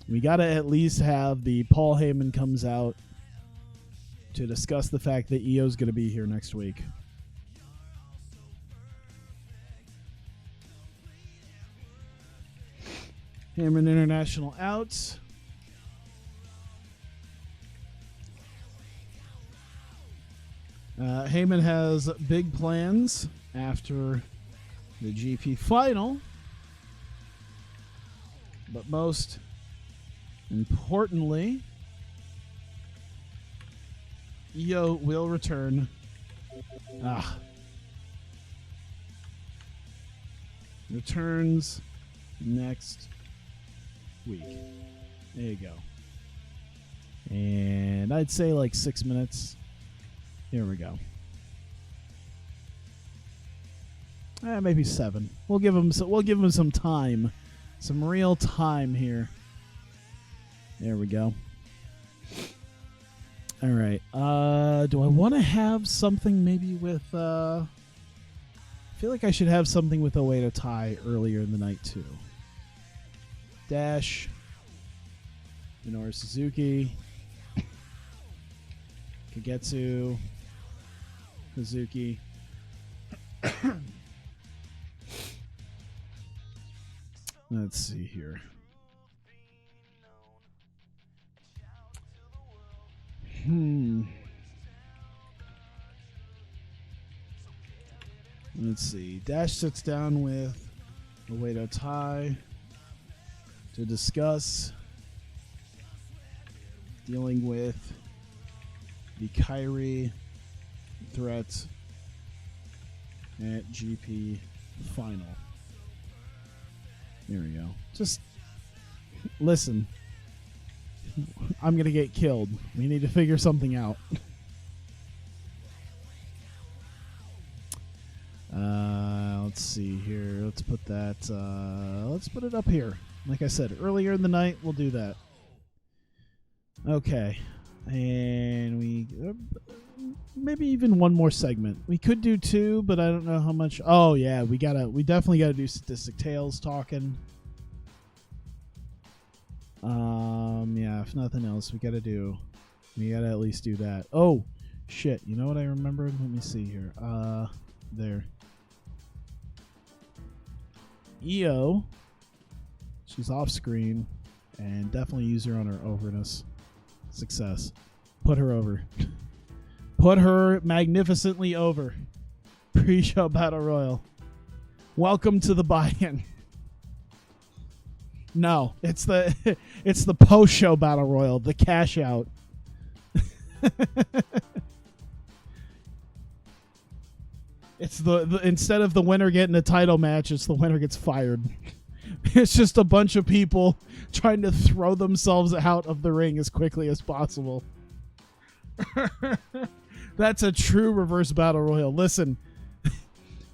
We gotta at least have the Paul Heyman comes out to discuss the fact that EO's gonna be here next week. Heyman International out. Heyman has big plans after the GP final. But most importantly, EO will return. Returns next week. There you go. And I'd say like 6 minutes. Here we go. Maybe 7. We'll give him some time, some real time here. There we go. All right. Do I want to have something maybe with? I feel like I should have something with Oedo Tai earlier in the night too. Dash. Minoru Suzuki. Kagetsu. Suzuki. Let's see here. Let's see. Dash sits down with Oedo Tai to discuss dealing with the Kyrie threat at GP Final. There we go. Just listen. I'm going to get killed. We need to figure something out. Let's see here. Let's put that. Let's put it up here. Like I said, earlier in the night, we'll do that. Okay. And we... maybe even one more segment. We could do 2, but I don't know how much... Oh, yeah. We definitely got to do Statistic Tales talking. Yeah, if nothing else, we gotta at least do that. Oh, shit. You know what I remembered? Let me see here. There. EO. She's off screen, and definitely use her on her overness. Success. Put her over. Put her magnificently over. Pre-show Battle Royal. Welcome to the buy-in. No, it's the post-show Battle Royal, the cash out. It's the instead of the winner getting a title match, it's the winner gets fired. It's just a bunch of people trying to throw themselves out of the ring as quickly as possible. That's a true reverse Battle Royal. Listen,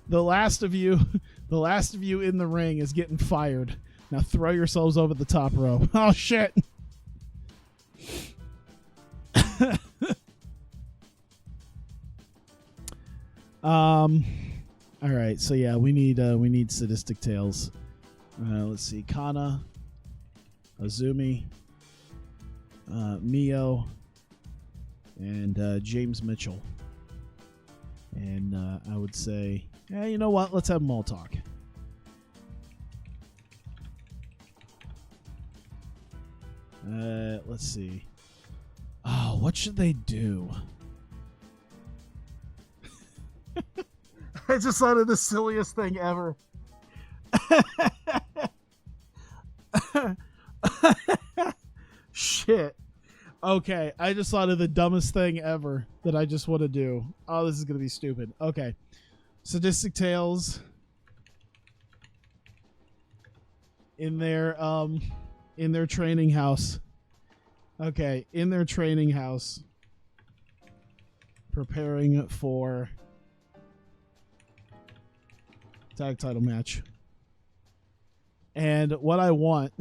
the last of you in the ring is getting fired. Now throw yourselves over the top row. Oh, shit. All right. So yeah, we need Sadistic Tales. Let's see. Kana, Azumi, Mio, and James Mitchell. And I would say, yeah, you know what? Let's have them all talk. Let's see. Oh, what should they do? I just thought of the silliest thing ever. Shit. Okay, I just thought of the dumbest thing ever that I just want to do. Oh, this is going to be stupid. Okay. Sadistic Tales in their training house. Okay, in their training house, preparing for tag title match. And what I want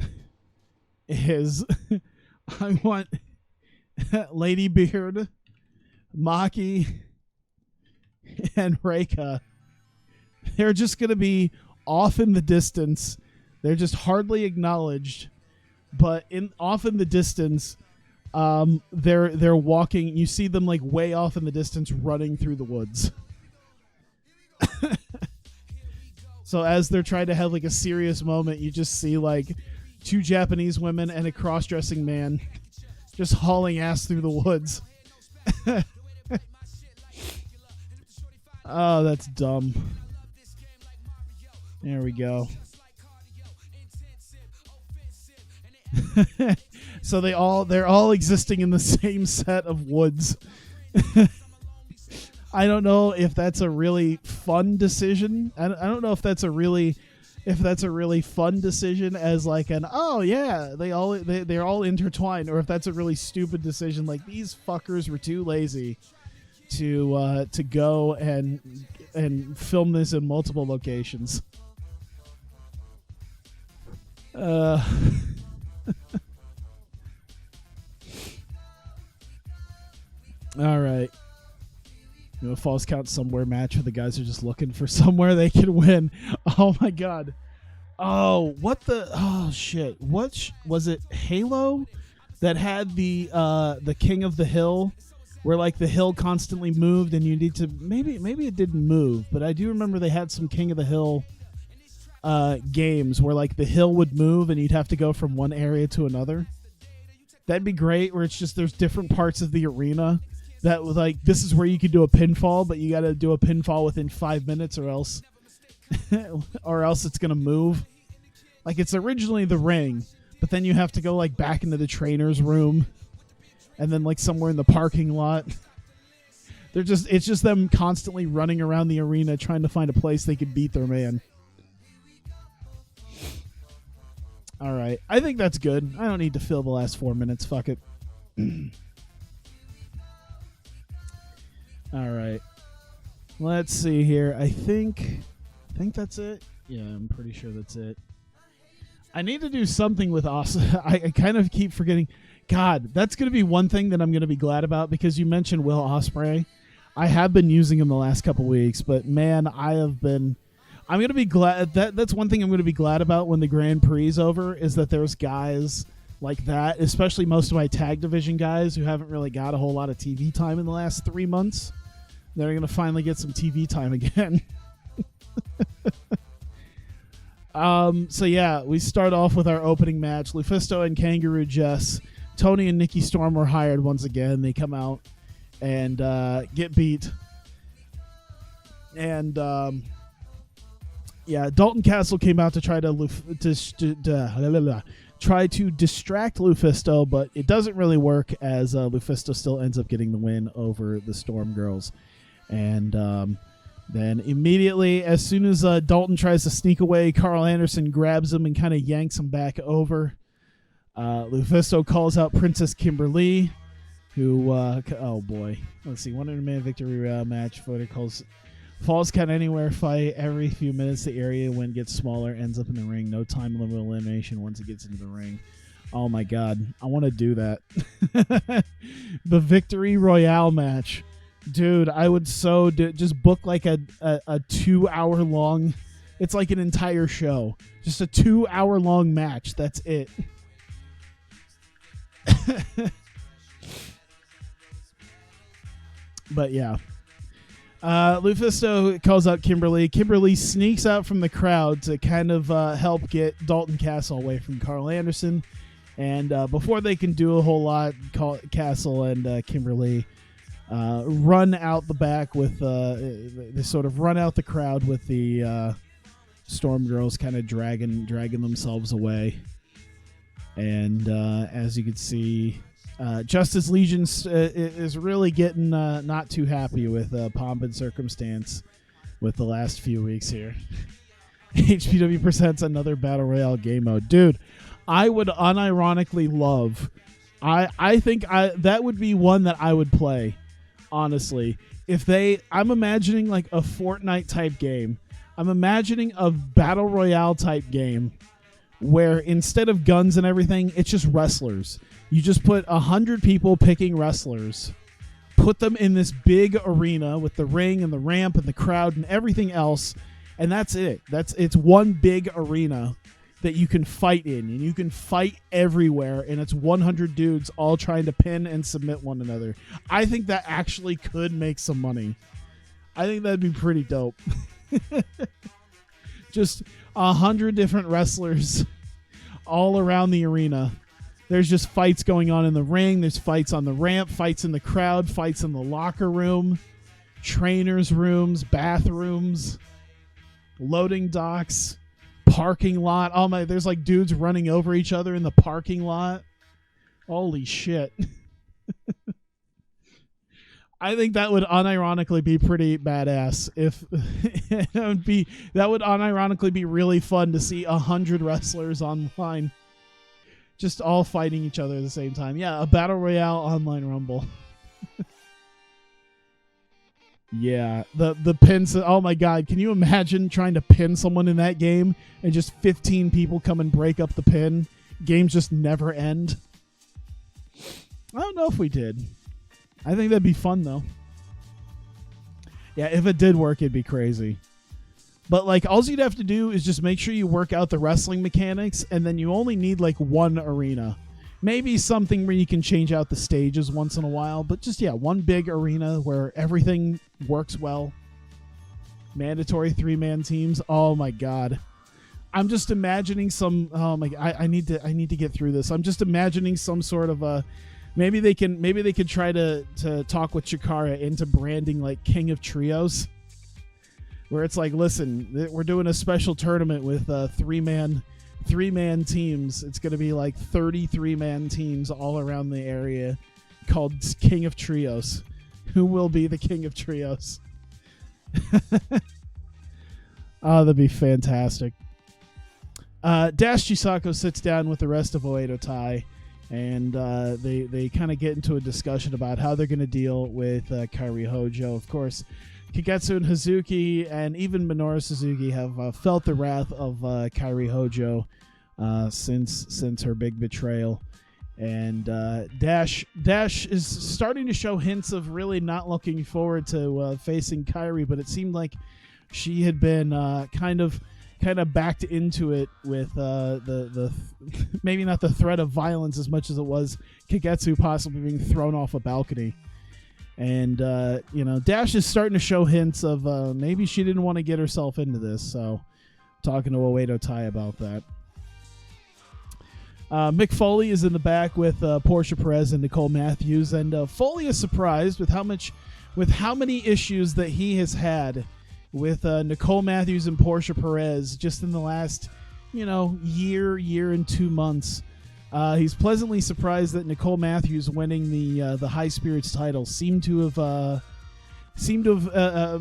is I want Lady Beard, Maki, and Reika. They're just going to be off in the distance. They're just hardly acknowledged, but off in the distance, they're walking. You see them like way off in the distance, running through the woods. So as they're trying to have like a serious moment, you just see like 2 Japanese women and a cross-dressing man just hauling ass through the woods. Oh, that's dumb. There we go. So they're all existing in the same set of woods. I don't know if that's a really fun decision. I don't know if that's a really fun decision as like an they're all intertwined, or if that's a really stupid decision like these fuckers were too lazy to go and film this in multiple locations. All right. Falls count somewhere match where the guys are just looking for somewhere they can win. Oh my god. Oh, what the? Oh shit. What was it? Halo that had the King of the Hill, where like the hill constantly moved and you need to maybe it didn't move, but I do remember they had some King of the Hill games where like the hill would move and you'd have to go from one area to another. That'd be great, where it's just there's different parts of the arena that was like, this is where you could do a pinfall, but you got to do a pinfall within 5 minutes or else it's going to move. Like, it's originally the ring, but then you have to go like back into the trainer's room and then like somewhere in the parking lot. It's just them constantly running around the arena trying to find a place they could beat their man. All right. I think that's good. I don't need to fill the last 4 minutes. Fuck it. All right. Let's see here. I think that's it. Yeah, I'm pretty sure that's it. I need to do something with Osprey. I kind of keep forgetting. God, that's going to be one thing that I'm going to be glad about, because you mentioned Will Ospreay. I have been using him the last couple weeks, but man, I'm going to be glad. That's one thing I'm going to be glad about when the Grand Prix is over, is that there's guys like that, especially most of my tag division guys who haven't really got a whole lot of TV time in the last 3 months. They're going to finally get some TV time again. So yeah, we start off with our opening match. Lufisto and Kangaroo Jess. Tony and Nikki Storm were hired once again. They come out and get beat. And Dalton Castle came out to try to try to distract Lufisto, but it doesn't really work, as Lufisto still ends up getting the win over the Storm Girls. And then immediately, as soon as Dalton tries to sneak away, Carl Anderson grabs him and kind of yanks him back over. Lufisto calls out Princess Kimberly, who, oh boy. Let's see, 100-man victory match. Voter calls Falls Count Anywhere fight. Every few minutes, the area when gets smaller, ends up in the ring. No time limit elimination once it gets into the ring. Oh my god, I want to do that. The Victory Royale match. Dude, I would just book like a 2 hour long. It's like an entire show. Just a 2 hour long match. That's it. But yeah. Lufisto calls out Kimberly. Kimberly sneaks out from the crowd to kind of help get Dalton Castle away from Carl Anderson. And before they can do a whole lot, Castle and Kimberly run out the back with they sort of run out the crowd with the Storm Girls kind of dragging themselves away. And as you can see, Justice Legion is really getting not too happy with pomp and circumstance with the last few weeks here. HPW presents another Battle Royale game mode. Dude, I would unironically love... I think that would be one that I would play. Honestly, I'm imagining like a Fortnite type game. I'm imagining a Battle Royale type game where instead of guns and everything, it's just wrestlers. You just put 100 people picking wrestlers, put them in this big arena with the ring and the ramp and the crowd and everything else, and that's it. It's one big arena that you can fight in, and you can fight everywhere, and it's 100 dudes all trying to pin and submit one another. I think that actually could make some money. I think that'd be pretty dope. Just 100 different wrestlers all around the arena. There's just fights going on in the ring. There's fights on the ramp, fights in the crowd, fights in the locker room, trainers' rooms, bathrooms. loading docks, parking lot. Oh my, there's like dudes running over each other in the parking lot. Holy shit. I think that would unironically be pretty badass. If that would unironically be really fun to see 100 wrestlers online, just all fighting each other at the same time. Yeah, a battle royale online rumble. Yeah, the pins. Oh my god, can you imagine trying to pin someone in that game and just 15 people come and break up the pin? Games just never end. I don't know if we did. I think that'd be fun though. Yeah, if it did work, it'd be crazy. But like, all you'd have to do is just make sure you work out the wrestling mechanics, and then you only need like one arena. Maybe something where you can change out the stages once in a while, but just, yeah, one big arena where everything works well. Mandatory 3-man teams. Oh my god. I'm just imagining some, oh my, I need to get through this. I'm just imagining some sort of a, maybe they could try to talk with Chikara into branding like King of Trios, where it's like, listen, we're doing a special tournament with 3-man teams. It's going to be like 33-man teams all around the area called King of Trios. Who will be the King of Trios? Oh, that'd be fantastic. Dash Chisako sits down with the rest of Oedo Tai, and they kind of get into a discussion about how they're going to deal with Kairi Hojo. Of course, Kagetsu and Hazuki and even Minoru Suzuki have felt the wrath of Kairi Hojo since her big betrayal. And Dash is starting to show hints of really not looking forward to facing Kairi, but it seemed like she had been kind of backed into it with the maybe not the threat of violence as much as it was Kagetsu possibly being thrown off a balcony. And, Dash is starting to show hints of maybe she didn't want to get herself into this. So, talking to Oedo Tai about that. Mick Foley is in the back with Portia Perez and Nicole Matthews. And Foley is surprised with how many issues that he has had with Nicole Matthews and Portia Perez just in the last, year and 2 months. He's pleasantly surprised that Nicole Matthews winning the High Spirits title seemed to have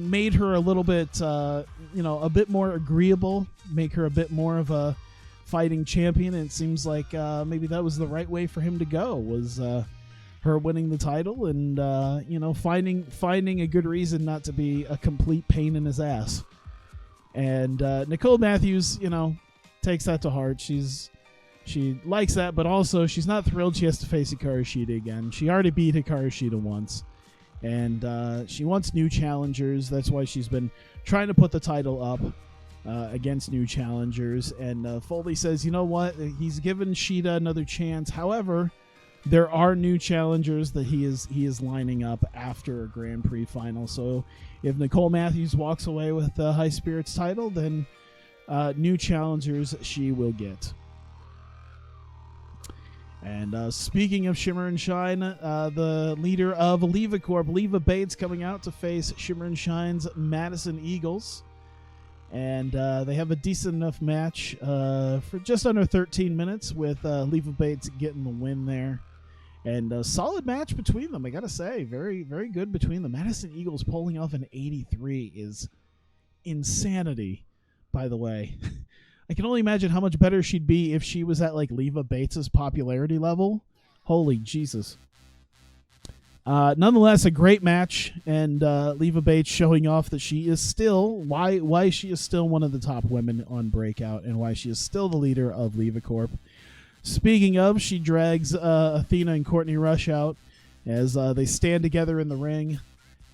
made her a little bit, a bit more agreeable, make her a bit more of a fighting champion. And it seems like maybe that was the right way for him to go, was her winning the title and finding a good reason not to be a complete pain in his ass. And Nicole Matthews, takes that to heart. She likes that, but also she's not thrilled she has to face Hikaru Shida again. She already beat Hikaru Shida once, and she wants new challengers. That's why she's been trying to put the title up against new challengers. And Foley says, you know what? He's given Shida another chance. However, there are new challengers that he is lining up after a Grand Prix final. So if Nicole Matthews walks away with the High Spirits title, then new challengers she will get. And speaking of Shimmer and Shine, the leader of Leva Corp, Leva Bates, coming out to face Shimmer and Shine's Madison Eagles. And they have a decent enough match for just under 13 minutes with Leva Bates getting the win there. And a solid match between them, I gotta say. Very, very good between them. Madison Eagles pulling off an 83 is insanity, by the way. I can only imagine how much better she'd be if she was at like Leva Bates' popularity level. Holy Jesus. Nonetheless, a great match, and Leva Bates showing off that she is still, why she is still one of the top women on Breakout, and why she is still the leader of Leva Corp. Speaking of, she drags Athena and Courtney Rush out as they stand together in the ring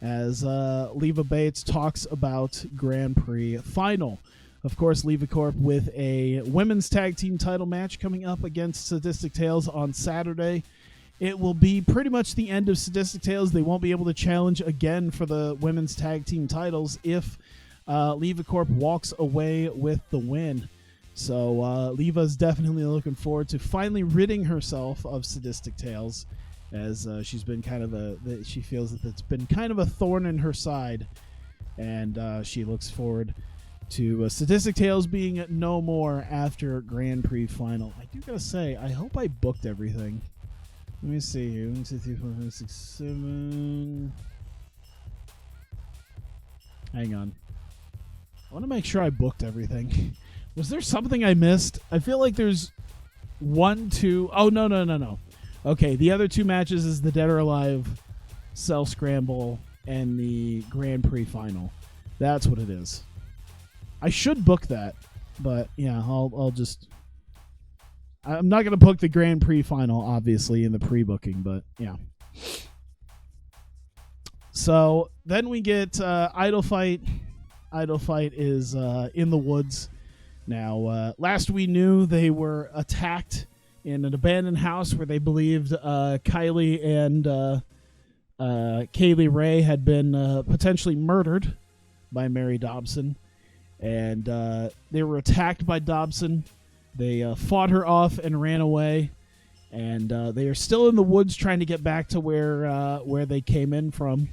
as Leva Bates talks about Grand Prix Final. Of course, Leva Corp with a women's tag team title match coming up against Sadistic Tales on Saturday. It will be pretty much the end of Sadistic Tales. They won't be able to challenge again for the women's tag team titles if Leva Corp walks away with the win. So Leva's definitely looking forward to finally ridding herself of Sadistic Tales, as she's been kind of she feels that it's been kind of a thorn in her side, and she looks forward to Sadistic Tales being no more after Grand Prix Final. I do gotta say, I hope I booked everything. Let me see here. 1, 2, 3, 4, 5, 6, 7. Hang on. I want to make sure I booked everything. Was there something I missed? I feel like there's 1, 2. Oh, no. Okay, the other 2 matches is the Dead or Alive Cell Scramble and the Grand Prix Final. That's what it is. I should book that, but yeah, I'll just... I'm not going to book the Grand Prix Final, obviously, in the pre-booking, but yeah. So then we get Idol Fight. Idol Fight is in the woods. Now, last we knew, they were attacked in an abandoned house where they believed Kylie and Kaylee Ray had been potentially murdered by Mary Dobson. And they were attacked by Dobson. They fought her off and ran away. And they are still in the woods trying to get back to where they came in from,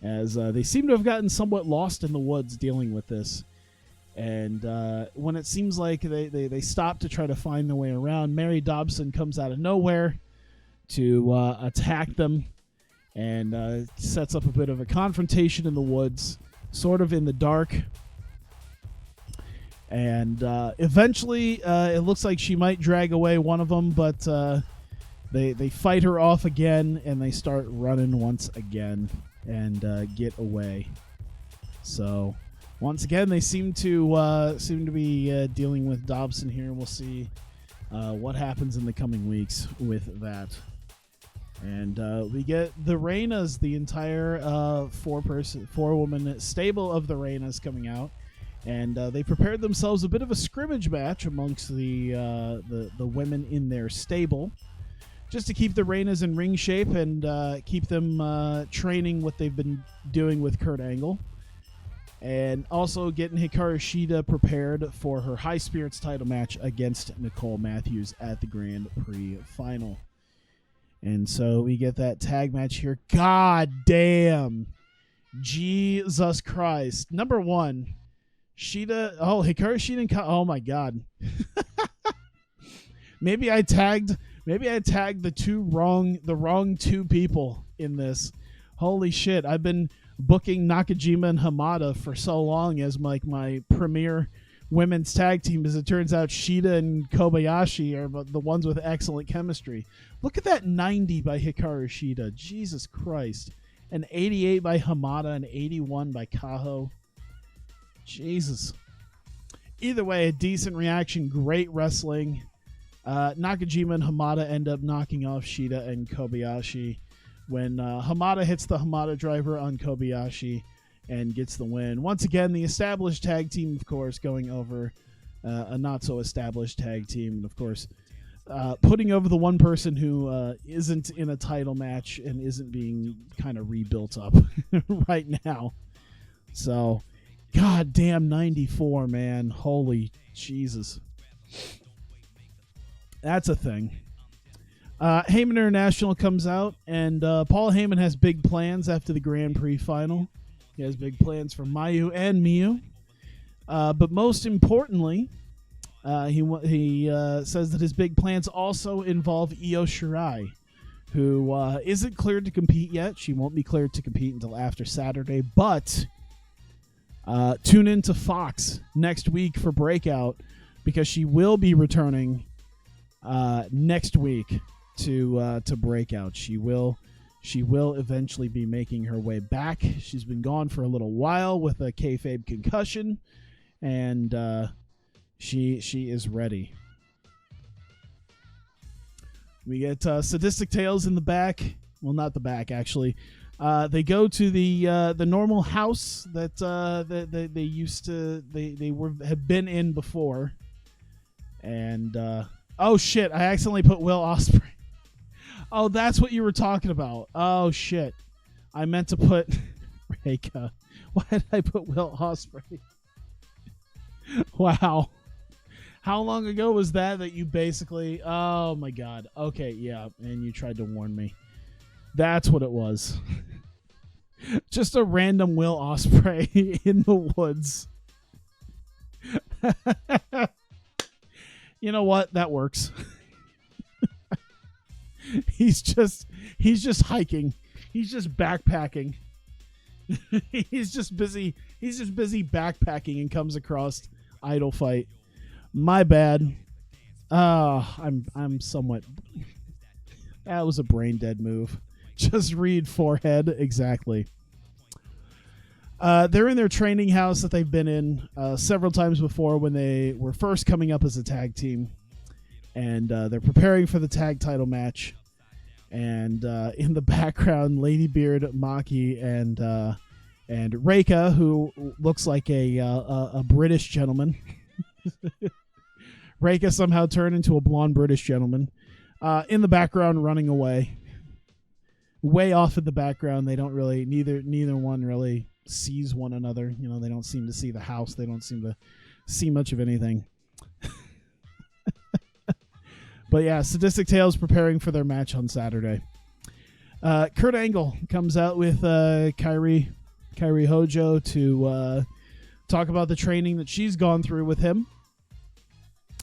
as they seem to have gotten somewhat lost in the woods dealing with this. And when it seems like they stop to try to find their way around, Mary Dobson comes out of nowhere to attack them and sets up a bit of a confrontation in the woods, sort of in the dark. And eventually it looks like she might drag away one of them, but they fight her off again, and they start running once again and get away. So once again, they seem to be dealing with Dobson here. We'll see what happens in the coming weeks with that. And we get the Reinas, the entire 4-woman stable of the Reinas coming out. And they prepared themselves a bit of a scrimmage match amongst the women in their stable, just to keep the Reinas in ring shape and keep them training what they've been doing with Kurt Angle. And also getting Hikaru Shida prepared for her High Spirits title match against Nicole Matthews at the Grand Prix Final. And so we get that tag match here. God damn. Jesus Christ. Number 1. Shida, Hikaru Shida and oh my god. Maybe I tagged the wrong 2 people in this. Holy shit. I've been booking Nakajima and Hamada for so long as my premier women's tag team. As it turns out, Shida and Kobayashi are the ones with excellent chemistry. Look at that 90 by Hikaru Shida. Jesus Christ. An 88 by Hamada, an 81 by Kaho. Jesus. Either way, a decent reaction, great wrestling. Nakajima and Hamada end up knocking off Shida and Kobayashi when Hamada hits the Hamada driver on Kobayashi and gets the win. Once again, the established tag team, of course, going over a not-so-established tag team. And, of course, putting over the one person who isn't in a title match and isn't being kind of rebuilt up right now. So, goddamn 94, man. Holy Jesus. That's a thing. Heyman International comes out, and Paul Heyman has big plans after the Grand Prix Final. He has big plans for Mayu and Miyu. But most importantly, he says that his big plans also involve Io Shirai, who isn't cleared to compete yet. She won't be cleared to compete until after Saturday, but tune in to Fox next week for Breakout, because she will be returning next week to Breakout. She will eventually be making her way back. She's been gone for a little while with a kayfabe concussion, and she is ready. We get Sadistic Tales in the back. Well, not the back, actually. They go to the normal house that they used to have been in before, and oh shit! I accidentally put Will Ospreay. Oh, that's what you were talking about. Oh shit! I meant to put Reika. Why did I put Will Ospreay? Wow. How long ago was that you basically... Oh, my God. Okay, yeah, and you tried to warn me. That's what it was. Just a random Will Ospreay in the woods. You know what? That works. He's just hiking. He's just backpacking. He's just busy backpacking and comes across Idol Fight. My bad. I'm somewhat. That was a brain dead move. Just read forehead exactly. They're in their training house that they've been in several times before when they were first coming up as a tag team, and they're preparing for the tag title match. And in the background, Ladybeard, Maki, and Reika, who looks like a British gentleman. Reika somehow turned into a blonde British gentleman. In the background, running away. Way off in the background. They don't really, neither one really sees one another. You know, they don't seem to see the house. They don't seem to see much of anything. But yeah, Sadistic Tales preparing for their match on Saturday. Kurt Angle comes out with Kairi Hojo to talk about the training that she's gone through with him.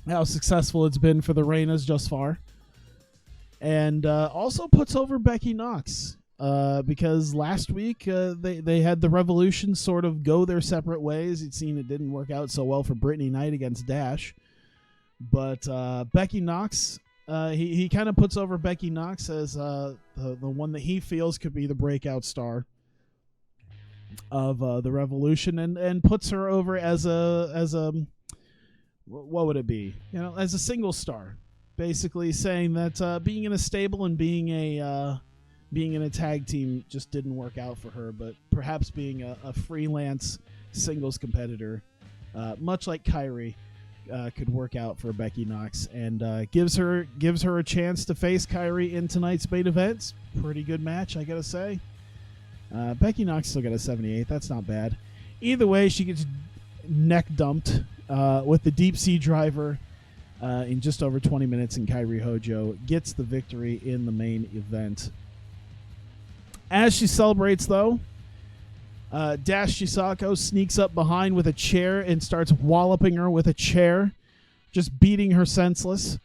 How successful it's been for the Reinas just far. And also puts over Becky Knox. Because last week they had the Revolution sort of go their separate ways. You'd seen it didn't work out so well for Brittany Knight against Dash. But Becky Knox, he kind of puts over Becky Knox as the one that he feels could be the breakout star of the Revolution, and puts her over as a what would it be? You know, as a single star, basically saying that being in a stable and being in a tag team just didn't work out for her, but perhaps being a freelance singles competitor, much like Kairi, could work out for Becky Knox, and gives her a chance to face Kairi in tonight's main event. Pretty good match, I gotta say. Becky Knox still got a 78. That's not bad. Either way, she gets neck dumped with the deep sea driver in just over 20 minutes, and Kairi Hojo gets the victory in the main event. As she celebrates, though, Dash Chisako sneaks up behind with a chair and starts walloping her with a chair, just beating her senseless.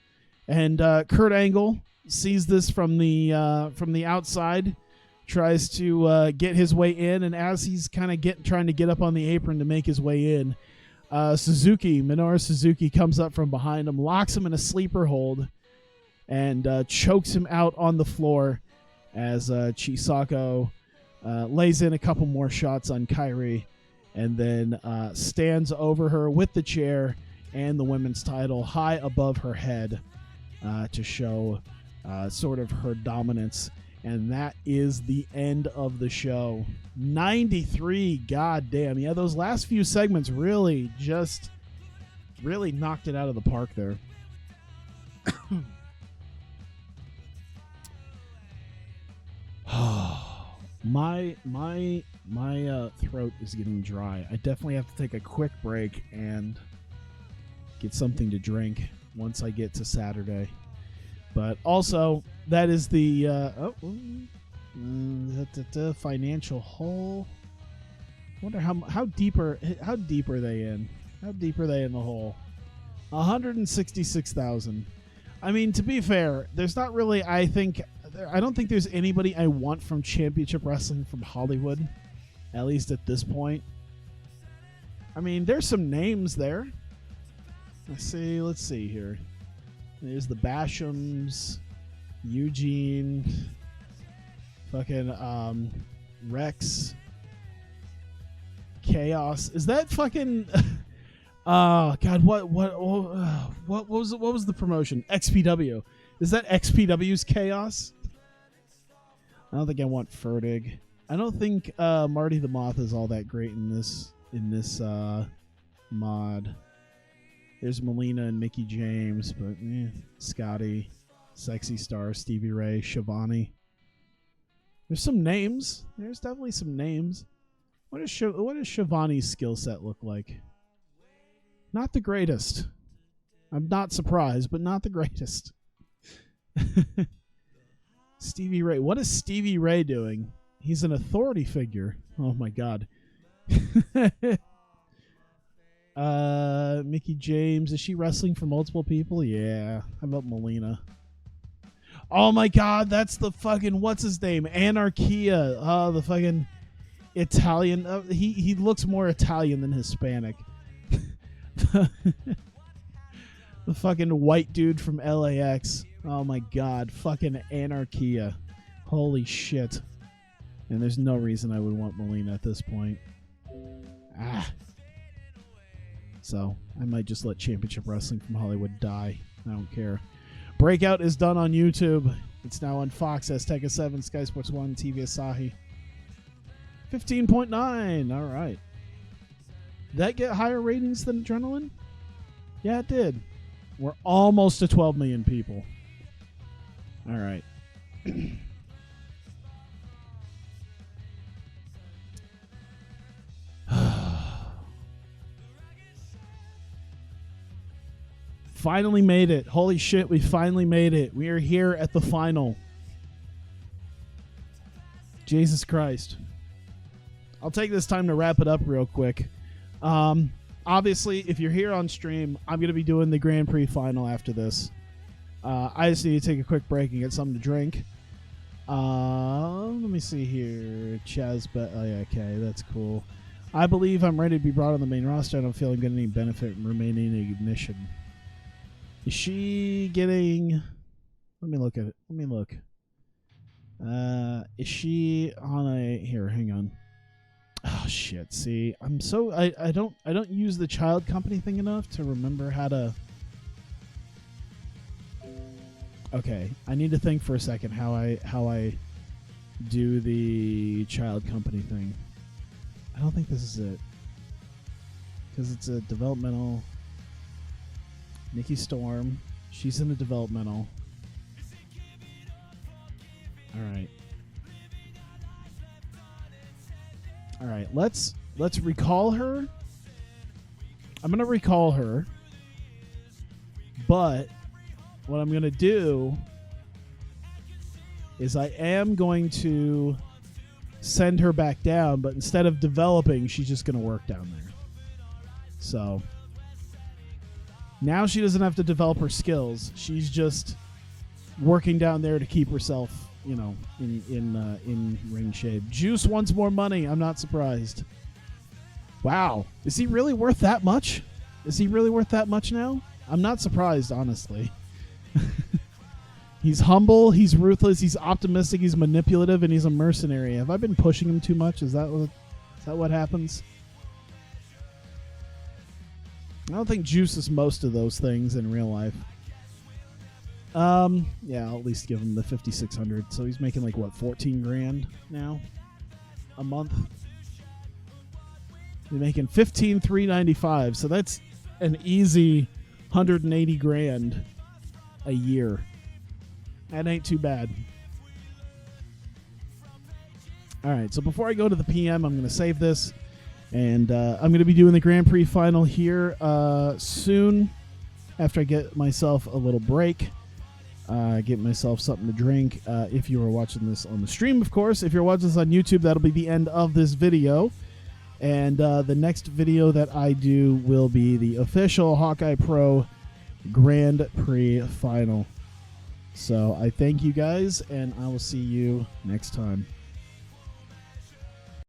And Kurt Angle sees this from the outside, tries to get his way in, and as he's kind of trying to get up on the apron to make his way in, Minoru Suzuki comes up from behind him, locks him in a sleeper hold, and chokes him out on the floor as Chisako lays in a couple more shots on Kairi, and then stands over her with the chair and the women's title high above her head to show sort of her dominance. And that is the end of the show. 93, goddamn. Yeah, those last few segments really knocked it out of the park there. My throat is getting dry. I definitely have to take a quick break and get something to drink once I get to Saturday. But also, that is the financial hole. Wonder how deep are they in? How deep are they in the hole? 166,000. I mean, to be fair, there's not really. I don't think there's anybody I want from Championship Wrestling from Hollywood, at least at this point. I mean, there's some names there. Let's see here. There's the Bashams, Eugene, fucking Rex, Chaos. Is that fucking? Oh God, what was the promotion? XPW. Is that XPW's Chaos? I don't think I want Fertig. I don't think Marty the Moth is all that great in this mod. There's Melina and Mickey James, but Scotty, Sexy Star, Stevie Ray, Shivani. There's some names. There's definitely some names. What does Shivani's skill set look like? Not the greatest. I'm not surprised, but not the greatest. Stevie Ray. What is Stevie Ray doing? He's an authority figure. Oh my God. Mickey James. Is she wrestling for multiple people? Yeah. How about Melina? Oh my God, that's the fucking, what's his name? Anarchia. Oh, the fucking Italian. He looks more Italian than Hispanic. The fucking white dude from LAX. Oh my God, fucking Anarchia. Holy shit. And there's no reason I would want Melina at this point. So I might just let Championship Wrestling from Hollywood die. I don't care. Breakout is done on YouTube. It's now on Fox, Azteca 7, Sky Sports 1, TV Asahi. 15.9. All right. Did that get higher ratings than Adrenaline? Yeah, it did. We're almost to 12 million people. All right. Finally made it. Holy shit, we finally made it. We are here at the final. Jesus Christ. I'll take this time to wrap it up real quick. Obviously, if you're here on stream, I'm going to be doing the Grand Prix Final after this. I just need to take a quick break and get something to drink. Let me see here. Chaz, but oh yeah, okay, that's cool. I believe I'm ready to be brought on the main roster. I don't feel I'm getting any benefit from remaining in ignition. Is she getting... Let me look at it. Let me look. Is she on a... Here, hang on. Oh, shit. See, I'm so... I don't use the child company thing enough to remember how to... Okay, I need to think for a second how I do the child company thing. I don't think this is it. Because it's a developmental... Nikki Storm. She's in a developmental. Alright. Alright, let's recall her. I'm gonna recall her. But what I'm gonna do is I am going to send her back down, but instead of developing, she's just gonna work down there. So now she doesn't have to develop her skills. She's just working down there to keep herself, you know, in ring shape. Juice wants more money. I'm not surprised. Wow. Is he really worth that much? Is he really worth that much now? I'm not surprised, honestly. He's humble. He's ruthless. He's optimistic. He's manipulative, and he's a mercenary. Have I been pushing him too much? Is that what happens? I don't think Juice is most of those things in real life. Yeah, I'll at least give him the 5,600. So he's making like what, 14 grand now a month. He's making 15,395. So that's an easy 180 grand a year. That ain't too bad. All right, so before I go to the PM, I'm going to save this. And I'm going to be doing the Grand Prix Final here soon after I get myself a little break. Get myself something to drink. If you are watching this on the stream, of course. If you're watching this on YouTube, that'll be the end of this video. And the next video that I do will be the official Hawkeye Pro Grand Prix Final. So I thank you guys, and I will see you next time.